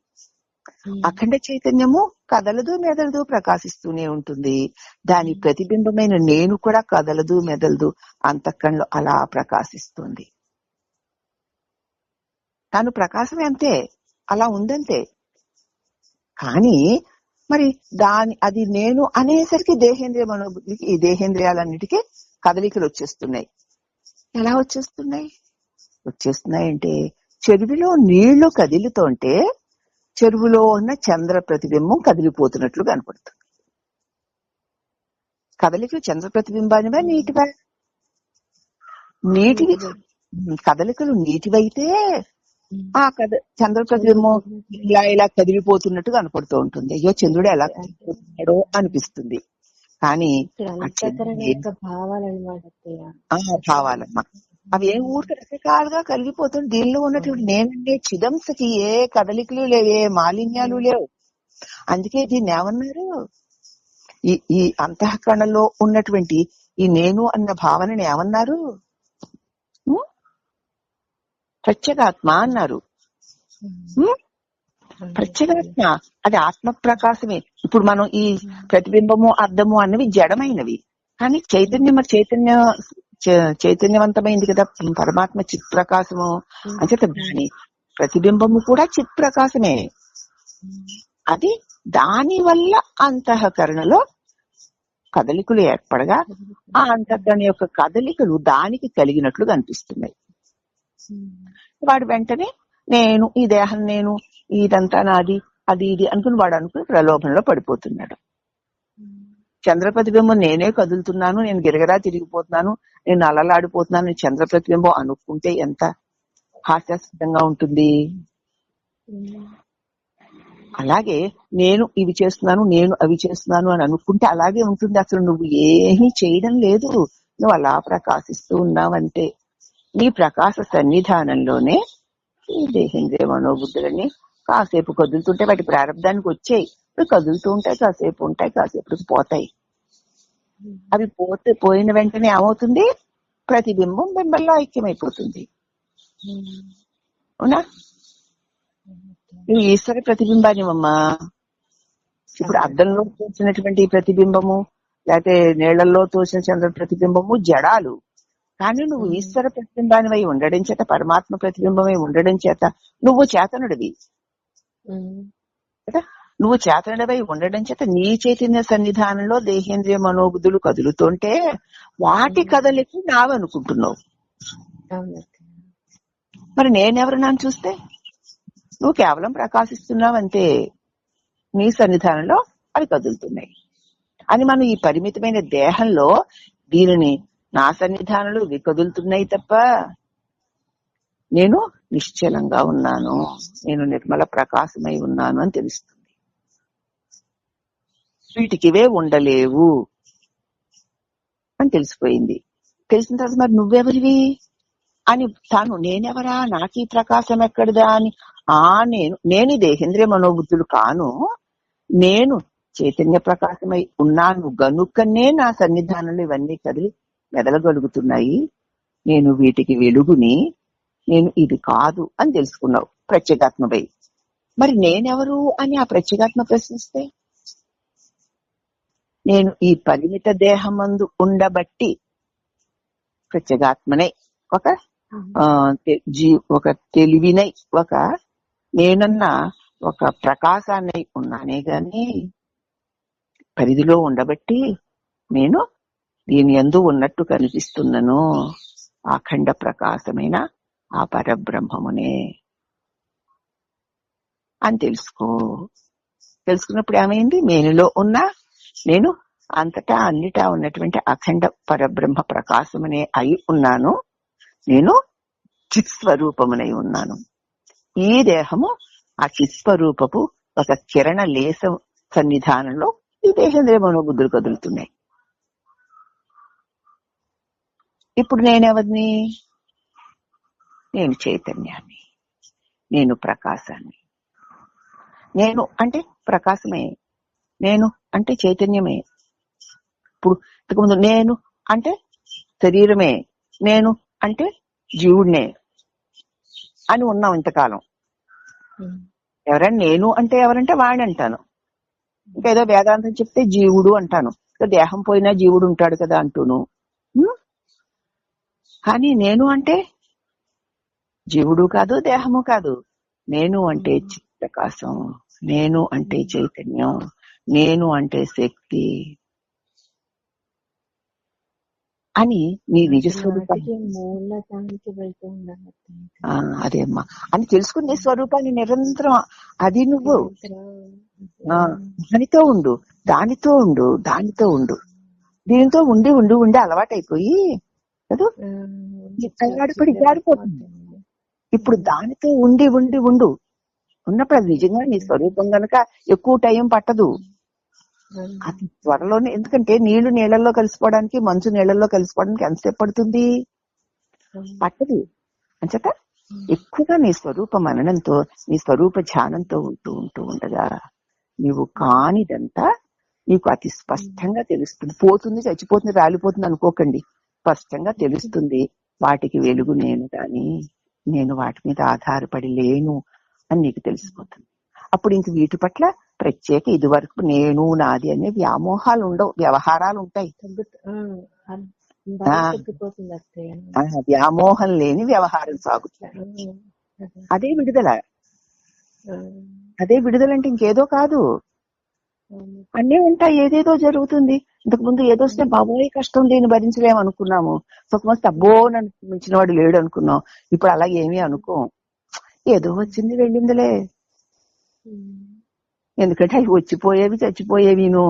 అఖండ చైతన్యము కదలదు మెదలదు, ప్రకాశిస్తూనే ఉంటుంది. దాని ప్రతిబింబమైన నేను కూడా కదలదు మెదలదు, అంతఃకరణలో అలా ప్రకాశిస్తుంది. తాను ప్రకాశమే, అంతే, అలా ఉందంతే. కానీ మరి అది నేను అనేసరికి దేహేంద్రియ మనోబుద్ధికి, ఈ దేహేంద్రియాలన్నిటికీ కదలికలు వచ్చేస్తున్నాయి. ఎలా వచ్చేస్తున్నాయంటే చెరువులో నీళ్లు కదిలుతుంటే చెరువులో ఉన్న చంద్ర ప్రతిబింబం కదిలిపోతున్నట్లు కనపడుతుంది. కదలికలు చంద్ర ప్రతిబింబానివా నీటివా? నీటివి. కదలికలు నీటివైతే ఆ చంద్ర ప్రతిబింబం ఇలా కదిలిపోతున్నట్టు కనపడుతూ ఉంటుంది. అయ్యో చంద్రుడు ఎలా కదిలిపోతున్నాడో అనిపిస్తుంది. కానీ భావాలన్నమాట, అవి ఏ ఊరికి రకరకాలుగా కలిగిపోతుంది. దీనిలో ఉన్నటువంటి నేనంటే చిదంసకి ఏ కదలికలు లేవు, ఏ మాలిన్యాలు లేవు. అందుకే దీన్ని ఏమన్నారు, ఈ అంతఃకరణలో ఉన్నటువంటి ఈ నేను అన్న భావనని ఏమన్నారు? ప్రత్యేగాత్మ అన్నారు. ప్రత్యేగాత్మ అది ఆత్మ ప్రకాశమే. ఇప్పుడు మనం ఈ ప్రతిబింబము అర్థము అన్నవి జడమైనవి, కానీ చైతన్యవంతమైంది కదా పరమాత్మ, చిత్ ప్రకాశము. అంచేత దాని ప్రతిబింబము కూడా చిత్ ప్రకాశమే. అది దాని వల్ల అంతఃకరణలో కదలికలు ఏర్పడగా ఆ అంతఃకరణ యొక్క కదలికలు దానికి కలిగినట్లు కనిపిస్తున్నాయి. వాడు వెంటనే నేను, ఈ దేహం నేను, ఇదంతా నాది, అది ఇది అనుకుని వాడు ప్రలోభంలో పడిపోతున్నాడు. చంద్ర ప్రతిబింబం నేనే కదులుతున్నాను, నేను గిరగిరా తిరిగిపోతున్నాను, నేను అలలాడిపోతున్నాను చంద్ర ప్రతిబింబం అనుకుంటే ఎంత హాస్యాస్పదంగా ఉంటుంది. అలాగే నేను ఇవి చేస్తున్నాను, నేను అవి చేస్తున్నాను అని అనుకుంటే అలాగే ఉంటుంది. అసలు నువ్వు ఏమీ చేయడం లేదు, నువ్వు అలా ప్రకాశిస్తూ ఉన్నావంటే. నీ ప్రకాశ సన్నిధానంలోనే ఈ దేహేంద్రియ మనోబుద్ధులని కాసేపు కదులుతుంటే వాటి ప్రారంభానికి వచ్చాయి. కదులుతూ ఉంటాయి, కాసేపు ఉంటాయి, కాసేపు పోతాయి. అవి పోయిన వెంటనే ఏమవుతుంది, ప్రతిబింబం బింబంలో ఐక్యమైపోతుంది. అవునా? నువ్వు ఈశ్వర ప్రతిబింబానివమ్మా. ఇప్పుడు అద్దంలో తోచినటువంటి ప్రతిబింబము, లేకపోతే నీళ్లలో తోచిన చంద్ర ప్రతిబింబము జడాలు. కానీ నువ్వు ఈశ్వర ప్రతిబింబానివై ఉండడం చేత, పరమాత్మ ప్రతిబింబమై ఉండడం చేత నువ్వు చేతనుడివి కదా. నువ్వు చేతనుడివై ఉండడం చేత నీ చైతన్య సన్నిధానంలో దేహేంద్రియ మనోబుద్ధులు కదులుతుంటే వాటి కదలికి నావనుకుంటున్నావు. మరి నేనెవరు నన్ను చూస్తే? నువ్వు కేవలం ప్రకాశిస్తున్నావంతే. నీ సన్నిధానంలో అవి కదులుతున్నాయి అని మనం ఈ పరిమితమైన దేహంలో దీనిని నా సన్నిధానంలో ఇవి కదులుతున్నాయి తప్ప నేను నిశ్చలంగా ఉన్నాను, నేను నిర్మల ప్రకాశమై ఉన్నాను అని తెలుస్తుంది. వీటికివే ఉండలేవు అని తెలిసిపోయింది. తెలిసిన తర్వాత మరి నువ్వెవరివి అని తాను నేనెవరా, నాకు ఈ ప్రకాశం ఎక్కడిదా అని నేను దేహేంద్రియ మనోబుద్ధులు కాను, నేను చైతన్య ప్రకాశమై ఉన్నాను గనుకనే నా సన్నిధానంలో ఇవన్నీ కదిలి మెదలగలుగుతున్నాయి. నేను వీటికి వెలుగుని, నేను ఇది కాదు అని తెలుసుకున్నావు ప్రత్యేగాత్మపై. మరి నేనెవరు అని ఆ ప్రత్యేగాత్మ ప్రశ్నిస్తే, నేను ఈ పరిమిత దేహమందు ఉండబట్టి ప్రత్యేగాత్మనై, ఒక తెలివినై, ఒక నేనన్న ఒక ప్రకాశాన్ని ఉన్నానే గాని పరిధిలో ఉండబట్టి నేను దీని యందు ఉన్నట్టు కనిపిస్తున్నాను. అఖండ ప్రకాశమైన ఆ పరబ్రహ్మమునే అని తెలుసుకున్నప్పుడు ఏమైంది, నేనులో ఉన్నా, నేను అంతటా అన్నిటా ఉన్నటువంటి అఖండ పరబ్రహ్మ ప్రకాశమునే అయి ఉన్నాను. నేను చిత్స్వరూపమునై ఉన్నాను. ఈ దేహము ఆ చిత్స్వరూపపు ఒక కిరణ లేస సన్నిధానంలో ఈ దేహేంద్రియ మనోబుద్ధులు కదులుతున్నాయి. ఇప్పుడు నేనెవరిని? నేను చైతన్యాన్ని, నేను ప్రకాశాన్ని. నేను అంటే ప్రకాశమే, నేను అంటే చైతన్యమే. ఇప్పుడు ఇంతకుముందు నేను అంటే శరీరమే, నేను అంటే జీవుడినే అని ఉన్నాం ఇంతకాలం. ఎవరైనా నేను అంటే ఎవరంటే వాడిని అంటాను. ఇంకేదో వేదాంతం చెప్తే జీవుడు అంటాను. దేహం పోయినా జీవుడు ఉంటాడు కదా అంటూను. కానీ నేను అంటే జీవుడు కాదు, దేహము కాదు. నేను అంటే చిత్తప్రకాశం, నేను అంటే చైతన్యం, నేను అంటే శక్తి అని నీ నిజస్వరూపాన్ని అదేమ్మా అని తెలుసుకుని నీ స్వరూపాన్ని నిరంతరం అది నువ్వు దానితో ఉండు, దానితో ఉండు, దానితో ఉండు. దీనితో ఉండి ఉండి ఉండి అలవాటైపోయి కదా అల్లాడిపడి జారిపోతుంది. ఇప్పుడు దానితో ఉండి ఉండి ఉండు ఉన్నప్పుడు అది నిజంగా నీ స్వరూపం గనక ఎక్కువ టైం పట్టదు. అది త్వరలోనే. ఎందుకంటే నీళ్లు నీళ్లలో కలిసిపోవడానికి, మంచు నీళ్లలో కలిసిపోవడానికి ఎంతసేపు పడుతుంది? పట్టదు. అంచేత ఎక్కువగా నీ స్వరూప మననంతో, నీ స్వరూప ధ్యానంతో ఉంటూ ఉంటూ ఉండగా నీవు కానిదంతా నీకు అతి స్పష్టంగా తెలుస్తుంది. పోతుంది, చచ్చిపోతుంది, రాలిపోతుంది అనుకోకండి. స్పష్టంగా తెలుస్తుంది. వాటికి వెలుగు నేను కానీ నేను వాటి మీద ఆధారపడి లేను అని నీకు తెలిసిపోతుంది. అప్పుడు ఇంక వీటి పట్ల ప్రత్యేక ఇది వరకు నేను నాది అనే వ్యామోహాలు ఉండవు, వ్యవహారాలు ఉంటాయి. వ్యామోహం లేని వ్యవహారం సాగుతుంది. అదే విడుదల. అదే విడుదల అంటే ఇంకేదో కాదు. అన్నీ ఉంటాయి, ఏదేదో జరుగుతుంది. ఇంతకు ముందు ఏదో వస్తే బాబోయ్ కష్టం దీన్ని భరించలేమనుకున్నాము. సుఖమొస్తే అబ్బో నన్ను మించిన వాడు లేడు అనుకున్నాం. ఇప్పుడు అలా ఏమీ అనుకోం. ఏదో వచ్చింది వెళ్ళిందిలే. ఎందుకంటే అవి వచ్చిపోయేవి చచ్చిపోయేవిను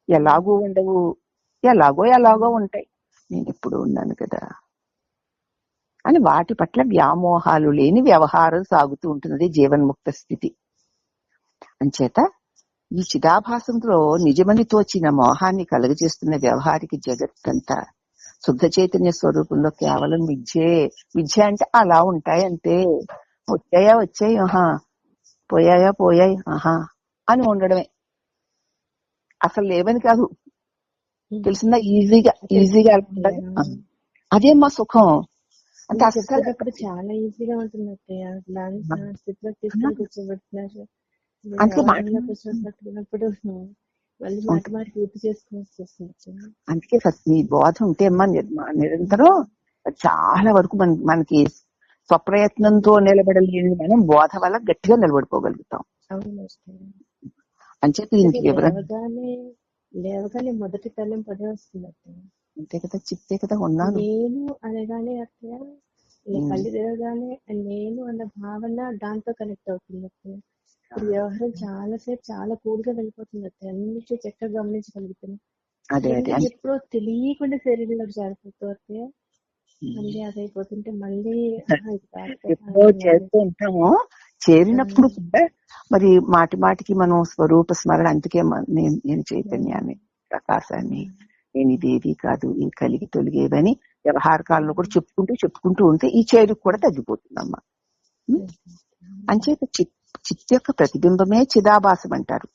ఎలాగూ ఉండవు, ఎలాగో ఉంటాయి. నేను ఎప్పుడు ఉన్నాను కదా అని వాటి పట్ల వ్యామోహాలు లేని వ్యవహారం సాగుతూ ఉంటున్నది జీవన్ముక్త స్థితి. అంచేత ఈ చిదాభాసంలో నిజమని తోచిన మోహాన్ని కలుగజేస్తున్న వ్యవహారిక జగత్తంతా శుద్ధ చైతన్య స్వరూపంలో కేవలం విద్యే. విద్య అంటే అలా ఉంటాయి అంతే. వచ్చాయి ఆహా, పోయాయి ఆహా అని ఉండడమే. అసలు లేవని కాదు, తెలిసిందా? ఈజీగా అదే మా సుఖం అంటే. అసలు చాలా ఈజీగా ఉంటుంది. అందుకే నీ బోధ ఉంటే అమ్మా నిరంతరం చాలా వరకు మనకి స్వప్రయత్నంతో నిలబడలేని మనం బోధ వల్ల గట్టిగా నిలబడిపోగలుగుతాం. అంచేత దీనికి లేవగానే మొదటి తల్లిం పదే వస్తుంది. అంతే కదా, చిత్తే కదా ఉన్నాను నేను అనగానే అత్తయ్య, కళ్ళు తెరవగానే నేను అన్న భావన దాంతో కనెక్ట్ అవుతుంది అత్తయ్య. ఇప్పుడు వ్యవహారం చాలాసేపు చాలా కూల్ గా వెళ్ళిపోతుంది అత్తయ్య. అన్నింటి చక్కగా గమనించగలుగుతున్నాను. ఎప్పుడో తెలియకుండా శరీరంలోకి జారిపోతూ అత్తయ్య. మళ్ళీ అదైపోతుంటే మళ్ళీ ఎప్పుడో చేస్తూ ఉంటాము. చేరినప్పుడు కూడా మరి మాటికి మనం స్వరూప స్మరణ. అందుకే నేను చైతన్యాన్ని, ప్రకాశాన్ని, నేను ఇదేది కాదు, ఈ కలిగి తొలిగేవని వ్యవహారకాలను కూడా చెప్పుకుంటూ ఉంటే ఈ చేరుకు కూడా తగ్గిపోతుందమ్మా. అంచేత చిత్ యొక్క ప్రతిబింబమే చిదాభాసం అంటారు.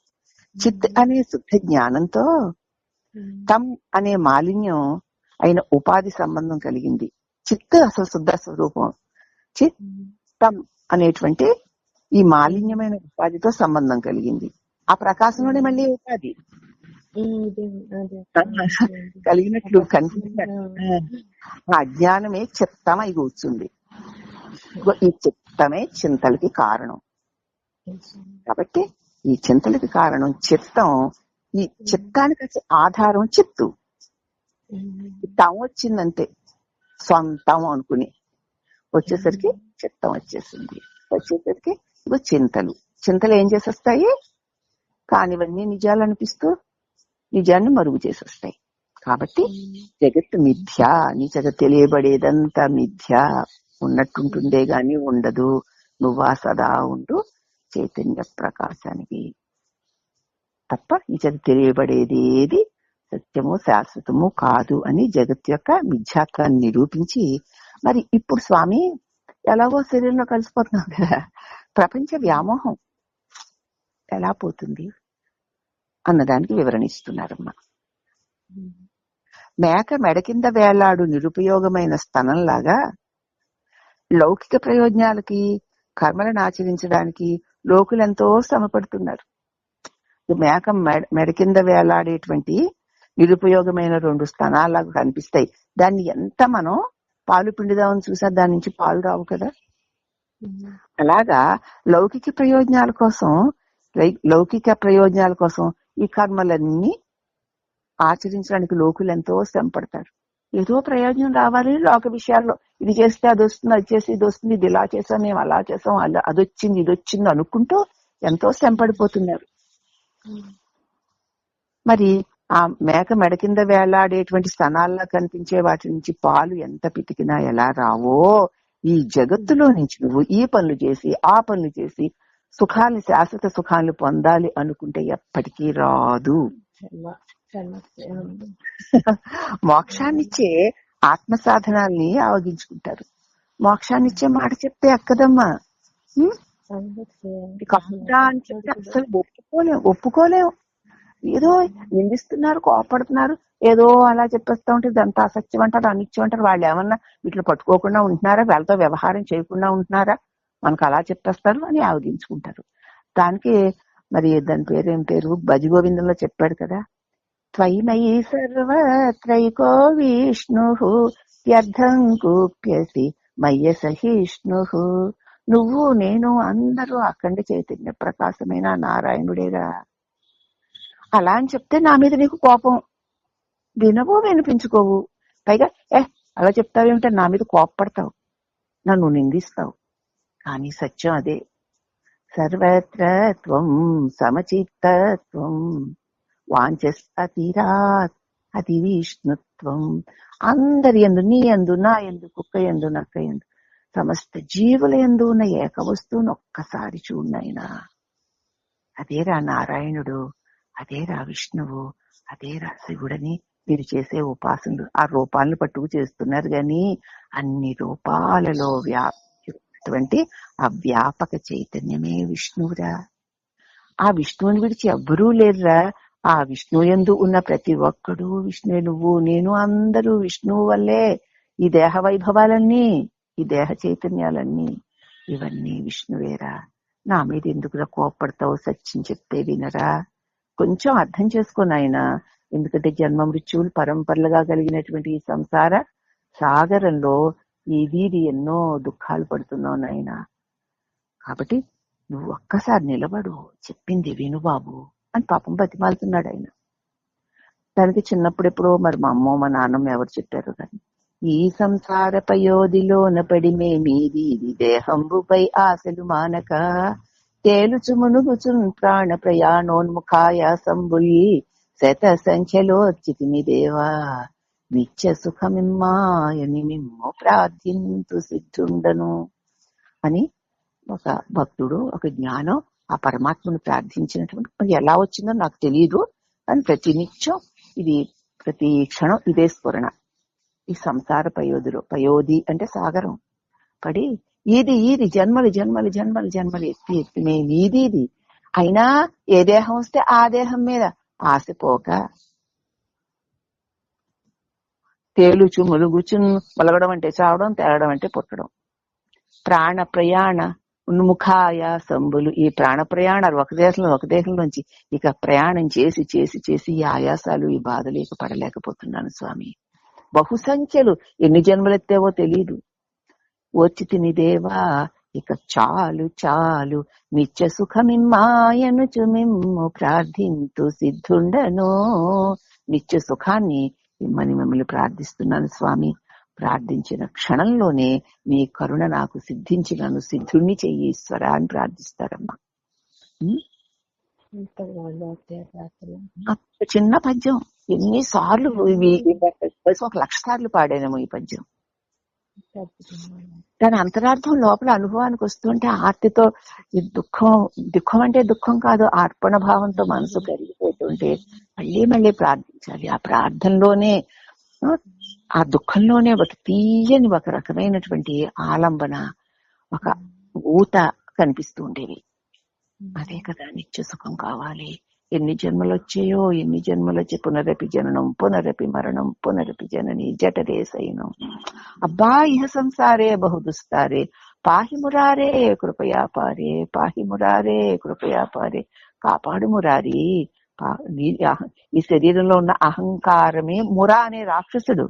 చిత్ అనే శుద్ధ జ్ఞానంతో తమ్ అనే మాలిన్యం అయిన ఉపాధి సంబంధం కలిగింది. చిత్ అసలు శుద్ధ స్వరూపం. చిత్ తమ్ అనేటువంటి ఈ మాలిన్యమైన ఉపాధితో సంబంధం కలిగింది. ఆ ప్రకాశంలోనే మళ్ళీ ఉపాధి కలిగినట్లు కనిపించారు. ఆ అజ్ఞానమే చిత్తమై కూర్చుంది. ఈ చిత్తమే చింతలకి కారణం. కాబట్టి ఈ చింతలకి కారణం చిత్తం. ఈ చిత్తానికి ఆధారం చిత్తు. తం వచ్చిందంటే సొంతం అనుకుని వచ్చేసరికి చిత్తం వచ్చేసింది. వచ్చేసరికి ఇగో చింతలు ఏం చేసేస్తాయి? కానివన్నీ నిజాలు అనిపిస్తూ నిజాన్ని మరుగు చేసేస్తాయి. కాబట్టి జగత్తు మిథ్య, నీ చేత తెలియబడేదంతా మిథ్య. ఉన్నట్టుంటుందే గాని ఉండదు. నువ్వా సదా ఉండు చైతన్య ప్రకాశానికి తప్ప నీ చేత తెలియబడేది ఏది సత్యము శాశ్వతము కాదు అని జగత్ యొక్క మిథ్యాత్వాన్ని నిరూపించి, మరి ఇప్పుడు స్వామి ఎలాగో శరీరంలో కలిసిపోతున్నాం కదా, ప్రపంచ వ్యామోహం ఎలా పోతుంది అన్నదానికి వివరణ ఇస్తున్నారమ్మా. మేక మెడ కింద వేలాడు నిరుపయోగమైన స్తనంలాగా లౌకిక ప్రయోజనాలకి, కర్మలను ఆచరించడానికి లోకులు ఎంతో శ్రమ పడుతున్నారు. మేక మెడ కింద వేలాడేటువంటి నిరుపయోగమైన 2 స్తనాలకు కనిపిస్తాయి. దాన్ని ఎంత మనం పాలు పిండుదామని చూసా దాని నుంచి పాలు రావు కదా. అలాగా లౌకిక ప్రయోజనాల కోసం ఈ కర్మలన్నీ ఆచరించడానికి లోకులు ఎంతో శ్రమ పడతారు. ఏదో ప్రయోజనం రావాలి లోక విషయాల్లో, ఇది చేస్తే అది వస్తుంది, అది చేస్తే ఇది వస్తుంది, ఇది ఇలా చేసాం, మేము అలా చేసాం, అలా అది వచ్చింది ఇది వచ్చింది అనుకుంటూ ఎంతో శ్రమ పడిపోతున్నారు. మరి ఆ మేక మెడ కింద వేలాడేటువంటి స్తనాల్లో కనిపించే వాటి నుంచి పాలు ఎంత పితికినా ఎలా రావో, ఈ జగత్తులో నుంచి నువ్వు ఈ పనులు చేసి ఆ పనులు చేసి సుఖాన్ని, శాశ్వత సుఖాన్ని పొందాలి అనుకుంటే ఎప్పటికీ రాదు. మోక్షాన్నిచ్చే ఆత్మ సాధనాల్ని ఆవగించుకుంటారు. మోక్షాన్నిచ్చే మాట చెప్తే ఎక్కదమ్మా. అని చెప్తే అసలు ఒప్పుకోలేము. ఏదో నిందిస్తున్నారు, కోపడుతున్నారు, ఏదో అలా చెప్పేస్తా ఉంటే ఇదంతా అసత్యం అంటారు, అనిత్యం అంటారు. వాళ్ళు ఏమన్నా వీటిని పట్టుకోకుండా ఉంటున్నారా, వాళ్ళతో వ్యవహారం చేయకుండా ఉంటున్నారా, మనకు అలా చెప్పేస్తారు అని ఆవగించుకుంటారు. దానికి మరి దాని పేరేం పేరు భజగోవిందంలో చెప్పాడు కదా, త్వయిమయీ సర్వత్రైకో విష్ణుః వ్యర్థం కూప్యసి మయ్య సహిష్ణుః. నువ్వు నేను అందరూ అఖండ చైతన్య ప్రకాశమైన నారాయణుడేగా. అలా అని చెప్తే నా మీద నీకు కోపం, వినవో వినిపించుకోవు. పైగా అలా చెప్తావేమిటో నా మీద కోపపడతావు, నన్ను నిందిస్తావు. కానీ సత్యం అదే. సర్వత్ర త్వం సమచిత్తత్వం వాంఛస్తీరాత్ అది విష్ణుత్వం. అందరి యందు, నీ యందు, నా యందు, కుక్క యందు, నక్క యందు, సమస్త జీవుల యందు ఉన్న ఏక వస్తువును ఒక్కసారి చూడనైనా. అదేరా నారాయణుడు, అదేరా విష్ణువు, అదేరా శివుడని మీరు చేసే ఉపాసనలు. ఆ రూపాలను పట్టుకు చేస్తున్నారు గాని అన్ని రూపాలలో వ్యాప్తి ఆ వ్యాపక చైతన్యమే విష్ణువురా. ఆ విష్ణువుని విడిచి ఎవ్వరూ లేరురా. ఆ విష్ణువు యందు ఉన్న ప్రతి ఒక్కడు విష్ణువే. నువ్వు నేను అందరూ విష్ణువు వల్లే. ఈ దేహ వైభవాలన్నీ, ఈ దేహ చైతన్యాలన్నీ, ఇవన్నీ విష్ణువేరా. నా మీద ఎందుకురా కోప్పడతావు, సత్యం చెప్తే వినరా. కొంచెం అర్థం చేసుకోనాయన. ఎందుకంటే జన్మ మృత్యువులు పరంపరలుగా కలిగినటువంటి ఈ సంసార సాగరంలో ఇది ఎన్నో దుఃఖాలు పడుతున్నావు నాయన. కాబట్టి నువ్వు ఒక్కసారి నిలబడు, చెప్పింది విను బాబు అని పాపం బతిమాలుతున్నాడు ఆయన. దానికి చిన్నప్పుడు ఎప్పుడో మరి మా అమ్మ మా నాన్నమ్మ ఎవరు చెప్పారు కానీ, ఈ సంసార పయోధిలోన పడి మేమీది దేహంబుపై ఆశలు మానక తేలుచు మునుగుచున్ ప్రాణ ప్రయాణోన్ముఖాయ సంబుల్లి శత సంఖ్యలో చితిమి దేవా నిత్య సుఖమిమ్మాయని మిమ్ము ప్రార్థింతు సిద్ధుండను అని ఒక భక్తుడు, ఒక జ్ఞానం ఆ పరమాత్మను ప్రార్థించినటువంటి, అది ఎలా వచ్చిందో నాకు తెలియదు అని ప్రతి నిత్యం ఇది, ప్రతి క్షణం ఇదే స్ఫురణ. ఈ సంసార పయోధి అంటే సాగరం పడి ఇది జన్మలు జన్మలు జన్మలు జన్మలు ఎత్తి మేము ఇది అయినా ఏ దేహం వస్తే ఆ దేహం మీద ఆశపోక తేలుచు ములుగుచు, మొలగడం అంటే చావడం, తేలడం అంటే పుట్టడం, ప్రాణ ప్రయాణ ఉన్ముఖాయ సంబులు. ఈ ప్రాణ ప్రయాణాలు ఒక దేశం నుంచి ఇక ప్రయాణం చేసి చేసి చేసి ఈ ఆయాసాలు, ఈ బాధలు ఇక పడలేకపోతున్నాను స్వామి. బహుసంఖ్యలు ఎన్ని జన్మలెత్తావో తెలీదు. వచ్చి తిని దేవా ఇక చాలు చాలు నిత్య సుఖమిమ్మాయనుచు మిమ్ము ప్రార్థింతు సిద్ధుండను. నిత్య సుఖాన్ని ఇమ్మని మిమ్మల్ని ప్రార్థిస్తున్నాను స్వామి. ప్రార్థించిన క్షణంలోనే మీ కరుణ నాకు సిద్ధించి నన్ను సిద్ధుణ్ణి చెయ్యి ఈశ్వరా అని ప్రార్థిస్తారమ్మా. చిన్న పద్యం ఎన్నిసార్లు, 1,00,000 సార్లు పాడానేమో ఈ పద్యం. దాని అంతరార్థం లోపల అనుభవానికి వస్తుంటే ఆర్తితో, ఈ దుఃఖం అంటే దుఃఖం కాదు, అర్పణ భావంతో మనసు కరిగిపోతుంటే మళ్ళీ మళ్ళీ ప్రార్థించాలి. ఆ ప్రార్థనలోనే, ఆ దుఃఖంలోనే ఒక తీయని, ఒక రకమైనటువంటి ఆలంబన, ఒక ఊత కనిపిస్తూ ఉండేవి. అదే కదా నిత్య సుఖం కావాలి. ఎన్ని జన్మలు వచ్చాయో, ఎన్ని జన్మలు వచ్చి పునరపి జననం పునరపి మరణం పునరపి జనని జఠరే సైనం. అబ్బా ఇహ సంసారే బహుదుస్తారే పాహి మురారే కృపయా పారే, పాహి మురారే కృపయా పారే, కాపాడు మురారి. ఈ శరీరంలో ఉన్న అహంకారమే మురా అనే రాక్షసుడు.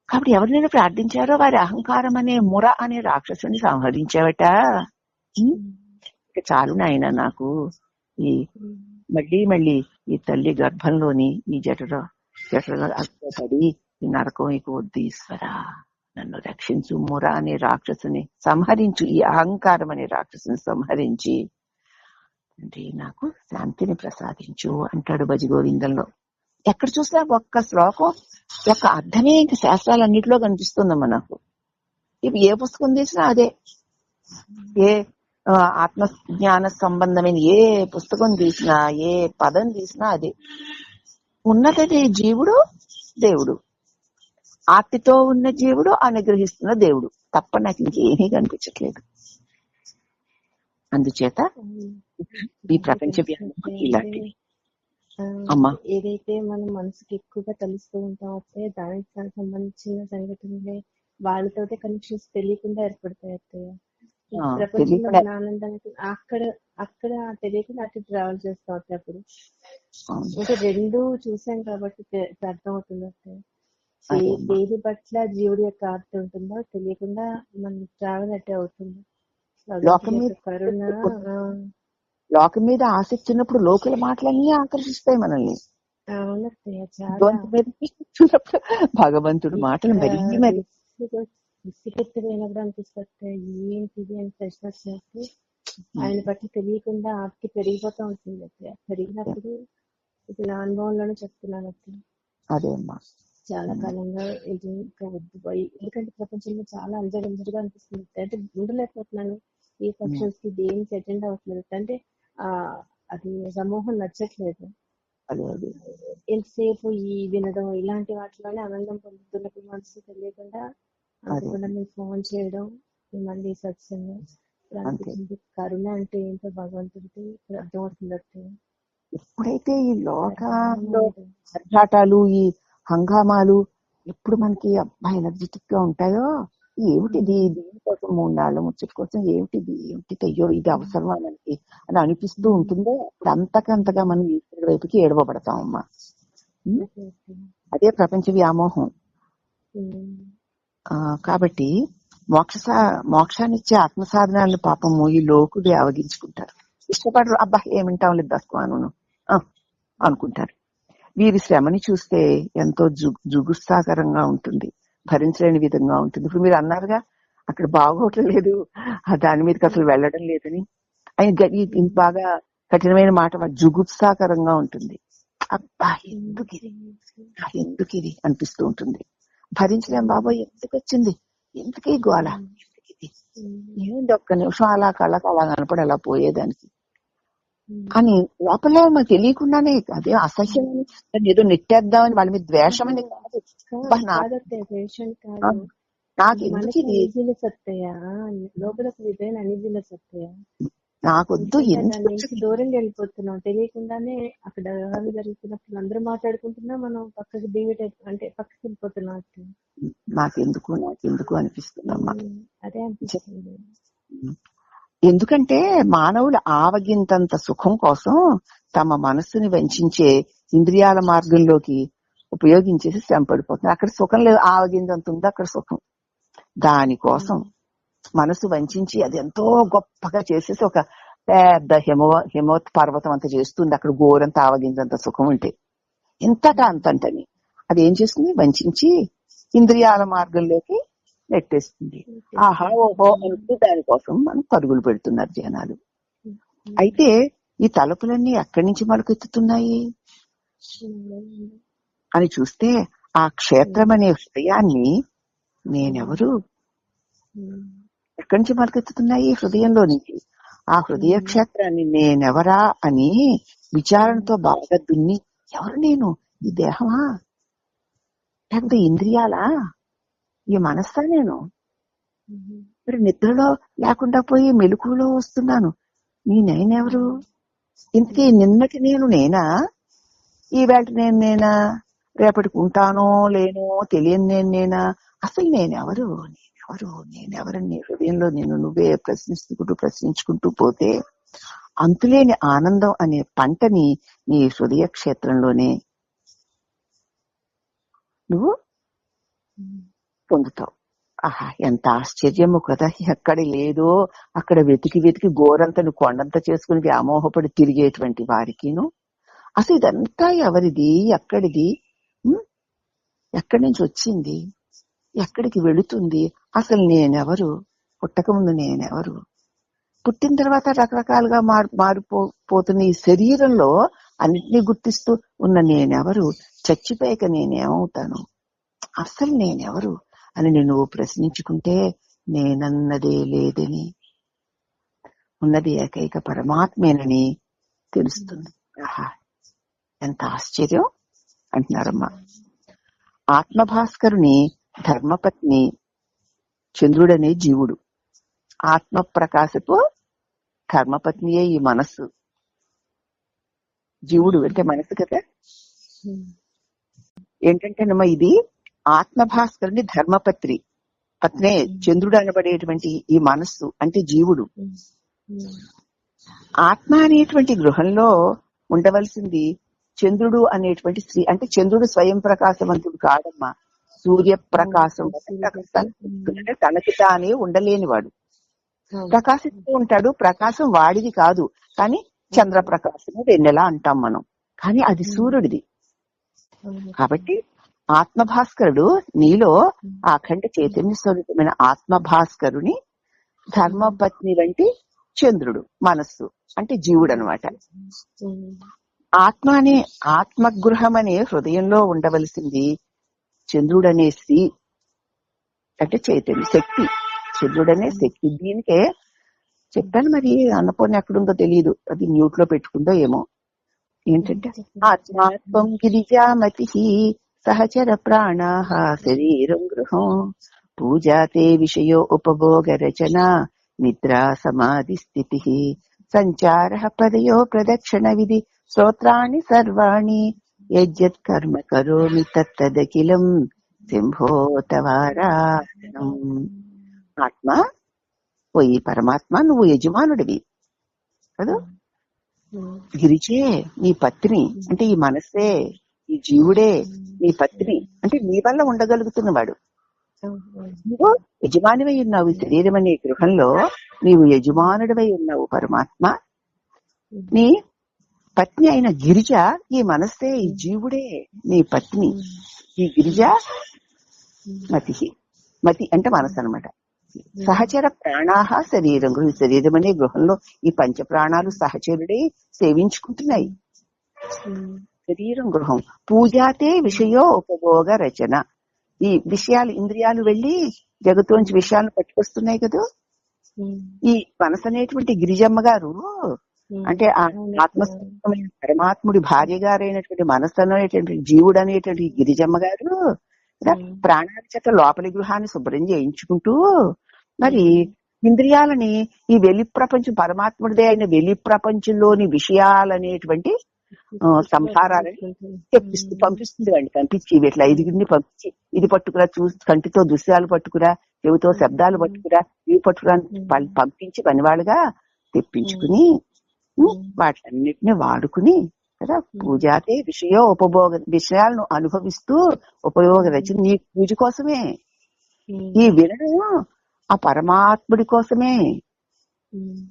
కాబట్టి ఎవరినైనా ప్రార్థించారో వారి అహంకారం అనే ముర అనే రాక్షసుని సంహరించావట. చాలు నాయన, నాకు ఈ మళ్ళీ మళ్ళీ ఈ తల్లి గర్భంలోని ఈ జఠరలో పడి ఈ నరకం ఇక వద్దు ఈశ్వరా, నన్ను రక్షించు, ముర అనే రాక్షసుని సంహరించు, ఈ అహంకారం అనే రాక్షసుని సంహరించి అంటే నాకు శాంతిని ప్రసాదించు అంటాడు భజగోవిందంలో. ఎక్కడ చూసినా ఒక్క శ్లోకం యొక్క అర్థమే ఇంక శాస్త్రాలన్నింటిలో కనిపిస్తుందమ్మా నాకు. ఇప్పుడు ఏ పుస్తకం తీసినా అదే, ఏ ఆత్మజ్ఞాన సంబంధమైన ఏ పుస్తకం తీసినా, ఏ పదం తీసినా అదే. ఉన్నది జీవుడు, దేవుడు, ఆర్తితో ఉన్న జీవుడు, అనుగ్రహిస్తున్న దేవుడు తప్ప నాకు ఇంకేమీ కనిపించట్లేదు. అందుచేత ఈ ప్రపంచ వ్యాప్తి ఇలాంటిది అమ్మా. ఏదైతే మనం మనసుకి ఎక్కువగా తెలుస్తూ ఉంటామో దానికి సంబంధించిన సంఘటనలే వాళ్ళతోటే కనెక్షన్స్ తెలియకుండా ఏర్పడతాయి అత్తయ్య. ప్రపంచంలో మన ఆనందానికి అక్కడ తెలియకుండా అటు ట్రావెల్ చేస్తాం అత్తయ్య. అప్పుడు అంటే రెండు చూసాం కాబట్టి అర్థం అవుతుంది అత్తయ్య. దేని పట్ల జీవుడి యొక్క ఆర్తి ఉంటుందో తెలియకుండా మనం ట్రావెల్ అట్టే అవుతుంది. లోకం మీద ఆసక్తి ఉన్నప్పుడు లోకల మాటలన్నీ ఆకర్షిస్తాయి మనల్ని. భగవంతుడు మాటలు మరీ మరి విసిగెత్తిపోయినప్పుడు అనిపిస్తుంది ఏంటిది అని ప్రశ్న వచ్చినప్పుడు ఆయన పట్ల తెలియకుండా ఆర్తి పెరిగిపోతా ఉంటుంది. పెరిగినప్పుడు ఇది నా అనుభవంలోనే చెప్తున్నాను అప్పుడు. అదే అమ్మా, చాలా కాలంగా ఇది ఇంకా వద్దు పోయి, ఎందుకంటే ప్రపంచంలో చాలా అలజడిగా అనిపిస్తుంది. అంటే ఉండలేకపోతున్నాను, ఏ ఫంక్షన్స్ కి దేనికి అటెండ్ అవ్వట్లేదు. అంటే అది సమూహం నచ్చట్లేదు. ఎంతసేపు ఈ వినడం ఇలాంటి వాటిలోనే ఆనందం పొందుతున్నప్పుడు మనసు తెలియకుండా అనుకోకుండా మీరు ఫోన్ చేయడం, మళ్ళీ సత్సంగం అనిపించింది. కరుణ అంటే ఏంటో భగవంతుడికి అర్థమవుతుంది. ఎప్పుడైతే ఈ లోకంలో అర్ధాటాలు, ఈ హంగామాలు ఎప్పుడు మనకి అబ్బాయి ఎనర్జెటిక్ గా ఉంటాయో, ఏమిటిది దీనికోసం 3 నాళ్ళ ముచ్చట కోసం ఏమిటిది అయ్యో ఇది అవసరమా మనకి అని అనిపిస్తూ ఉంటుందో అప్పుడు అంతకంతగా మనం ఈశ్వరుడి వైపుకి ఏడవబడతాం అమ్మా. అదే ప్రపంచ వ్యామోహం. కాబట్టి మోక్షాన్నిచ్చే ఆత్మ సాధనాలను పాపము ఈ లోకుడు అవగించుకుంటారు, ఇష్టపడరు. అబ్బా ఏమింటాం లేదు దస్మాను అనుకుంటారు. వీరి శ్రమని చూస్తే ఎంతో జుగుత్సాకరంగా ఉంటుంది, భరించలేని విధంగా ఉంటుంది. ఇప్పుడు మీరు అన్నారుగా అక్కడ బాగోట్లేదు, దాని మీదకి అసలు వెళ్ళడం లేదని. ఆయన బాగా కఠినమైన మాట, జుగుత్సాకరంగా ఉంటుంది. అబ్బా ఎందుకిది అనిపిస్తూ ఉంటుంది. భరించలేం బాబోయ్, ఎందుకు వచ్చింది, ఎందుకు ఈ గోళ, ఏంటి ఒక్క నిమిషం అలా కళ్ళకు అలా కనపడి అలా పోయేదానికి అని లోపల మాకు తెలియకుండానే అదే అసహ్యం, ఏదో నెట్టేద్దామని వాళ్ళ మీద ద్వేషమని కాదు. నాకు ఎందుకు నాకొద్దు, దూరంగా వెళ్ళిపోతున్నాం తెలియకుండానే. అక్కడ వ్యవహారం జరుగుతున్నప్పుడు అందరూ మాట్లాడుకుంటున్నా మనం పక్కకి అంటే పక్కకి వెళ్ళిపోతున్నాం. నాకెందుకు అనిపిస్తుందమ్మా. అదే అనిపిస్తుంది. ఎందుకంటే మానవులు ఆవగింతంత సుఖం కోసం తమ మనస్సుని వంచే ఇంద్రియాల మార్గంలోకి ఉపయోగించేసి శ్రమ పడిపోతున్నారు. అక్కడ సుఖం లేదు, ఆవగింతంత ఉంది అక్కడ సుఖం. దానికోసం మనసు వంచి అది ఎంతో గొప్పగా చేసేసి ఒక పెద్ద హిమవత్ పర్వతం అంత చేస్తుంది. అక్కడ గోరంత ఆవగింతంత సుఖం ఉంటే ఇంతటా అంతంటని అది ఏం చేస్తుంది, వంచి ఇంద్రియాల మార్గంలోకి నెట్టేస్తుంది. ఆహా ఓహో అంటూ దానికోసం మనం పరుగులు పెడుతున్నారు జనాలు. అయితే ఈ తలుపులన్నీ ఎక్కడి నుంచి మొలకెత్తుతున్నాయి అని చూస్తే ఆ క్షేత్రం అనే హృదయాన్ని నేనెవరు, ఎక్కడి నుంచి మొలకెత్తుతున్నాయి, హృదయంలో నుంచి. ఆ హృదయ క్షేత్రాన్ని నేనెవరా అని విచారణతో బాగా దున్ని, ఎవరు నేను, ఈ దేహమా లేకపోతే ఇంద్రియాలా, ఈ మనస్సా నేను? మరి నిద్రలో లేకుండా పోయి మెలకువలో వస్తున్నాను, నేనెవరు? ఇంతకీ నిన్నటి నేను నేనా, ఈవేళ నేనా, రేపటికి ఉంటానో లేనో తెలియని నేనా? అసలు నేనెవరు నేనెవరని నీ హృదయంలో నిన్ను నువ్వే ప్రశ్నించుకుంటూ పోతే అంతులేని ఆనందం అనే పంటని నీ హృదయ క్షేత్రంలోనే నువ్వు పొందుతావు. ఆహా, ఎంత ఆశ్చర్యము కదా! ఎక్కడ లేదో అక్కడ వెతికి గోరంతను కొండంత చేసుకుని వ్యామోహపడి తిరిగేటువంటి వారికిను అసలు ఇదంతా ఎవరిది, ఎక్కడిది, ఎక్కడి నుంచి వచ్చింది, ఎక్కడికి వెళుతుంది, అసలు నేనెవరు, పుట్టక ముందు నేనెవరు, పుట్టిన తర్వాత రకరకాలుగా మారిపోతున్న ఈ శరీరంలో అన్నిటినీ గుర్తిస్తూ ఉన్న నేనెవరు, చచ్చిపోయాక నేనేమవుతాను, అసలు నేనెవరు అని నువ్వు ప్రశ్నించుకుంటే నేనన్నదే లేదని, ఉన్నది ఏకైక పరమాత్మేనని తెలుస్తుంది. ఆహా, ఎంత ఆశ్చర్యం అంటున్నారమ్మా. ఆత్మభాస్కరుని ధర్మపత్ని చంద్రుడనే జీవుడు. ఆత్మ ప్రకాశపు ధర్మపత్నియే ఈ మనస్సు. జీవుడు అంటే మనసు కదా. ఏంటంటేనమ్మా, ఇది ఆత్మభాస్కరుని పత్నే చంద్రుడు అనబడేటువంటి ఈ మనస్సు అంటే జీవుడు. ఆత్మ అనేటువంటి గృహంలో ఉండవలసింది చంద్రుడు అనేటువంటి స్త్రీ. అంటే చంద్రుడు స్వయం ప్రకాశవంతుడు కాదమ్మా, సూర్యప్రకాశం. అంటే తనకి తానే ఉండలేనివాడు, ప్రకాశిస్తూ ఉంటాడు. ప్రకాశం వాడిది కాదు, కానీ చంద్రప్రకాశము వెన్నెల అంటాం మనం, కానీ అది సూర్యుడిది. కాబట్టి ఆత్మభాస్కరుడు నీలో అఖండ చైతన్య స్వరూపమైన ఆత్మభాస్కరుని ధర్మపత్ని వంటి చంద్రుడు మనస్సు అంటే జీవుడు అనమాట. ఆత్మగృహం అనే హృదయంలో ఉండవలసింది చంద్రుడనే స్త్రీ అంటే చైతన్య శక్తి. చంద్రుడనే శక్తి. దీనికే చెప్పాను, మరి అన్నపూర్ణ ఎక్కడుందో తెలియదు, అది మ్యూట్ లో పెట్టుకుందో ఏమో. ఏంటంటే ఆత్మాత్మం గిరిజామతి సహచర ప్రాణా శరీరం గృహం పూజాతే విషయో ఉపభోగ రచన నిద్రా సమాధి స్థితి సంచార పదయో ప్రదక్షిణ విధి స్తోత్రాన్ని సర్వాణి యజ్జత్ కర్మ కరోమి తత్తదఖిలం శంభో తవారాధనం. ఆత్మ, పోయి పరమాత్మ, నువ్వు యజమానుడివి కదా. గిరిచే నీ పత్ని అంటే ఈ మనస్సే, ఈ జీవుడే నీ పత్ని అంటే నీ వల్ల ఉండగలుగుతున్నవాడు. నువ్వు యజమానివై ఉన్నావు. ఈ శరీరం అనే గృహంలో నీవు యజమానుడివై ఉన్నావు పరమాత్మ. నీ పత్ని అయిన గిరిజ ఈ మనస్సే, ఈ జీవుడే నీ పత్ని. ఈ గిరిజ మతి అంటే మనస్సు అనమాట. సహచర ప్రాణాహ శరీరం గృహం. శరీరం అనే గృహంలో ఈ పంచ ప్రాణాలు సహచరుడే సేవించుకుంటున్నాయి. శరీరం గృహం పూజాతే విషయో ఉపభోగ రచన. ఈ విషయాలు, ఇంద్రియాలు వెళ్లి జగత్తోంచి విషయాలను పట్టుకొస్తున్నాయి కదా. ఈ మనసు అనేటువంటి గిరిజమ్మ గారు అంటే ఆత్మస్వరూపమైన పరమాత్ముడి భార్య గారైనటువంటి మనసు అనేటువంటి జీవుడు అనేటువంటి గిరిజమ్మ గారు ప్రాణాల చేత లోపలి గృహాన్ని శుభ్రం చేయించుకుంటూ మరి ఇంద్రియాలని ఈ వెలి ప్రపంచం, పరమాత్ముడిదే అయిన వెలి ప్రపంచంలోని విషయాలనేటువంటి సంహారాలని పంపిస్తుంది వాడిని. పంపించి వీటిలో 5 పంపించి ఇది పట్టుకురా, కంటితో దృశ్యాలు పట్టుకురా, చెవితో శబ్దాలు పట్టుకురా, ఇవి పట్టుకురా పంపించి పనివాళ్ళుగా తెప్పించుకుని వాటిలన్నిటిని వాడుకుని కదా. పూజాతే విషయో ఉపభోగ, విషయాలను అనుభవిస్తూ ఉపయోగ రచన నీ పూజ కోసమే. ఈ వినడం ఆ పరమాత్ముడి కోసమే,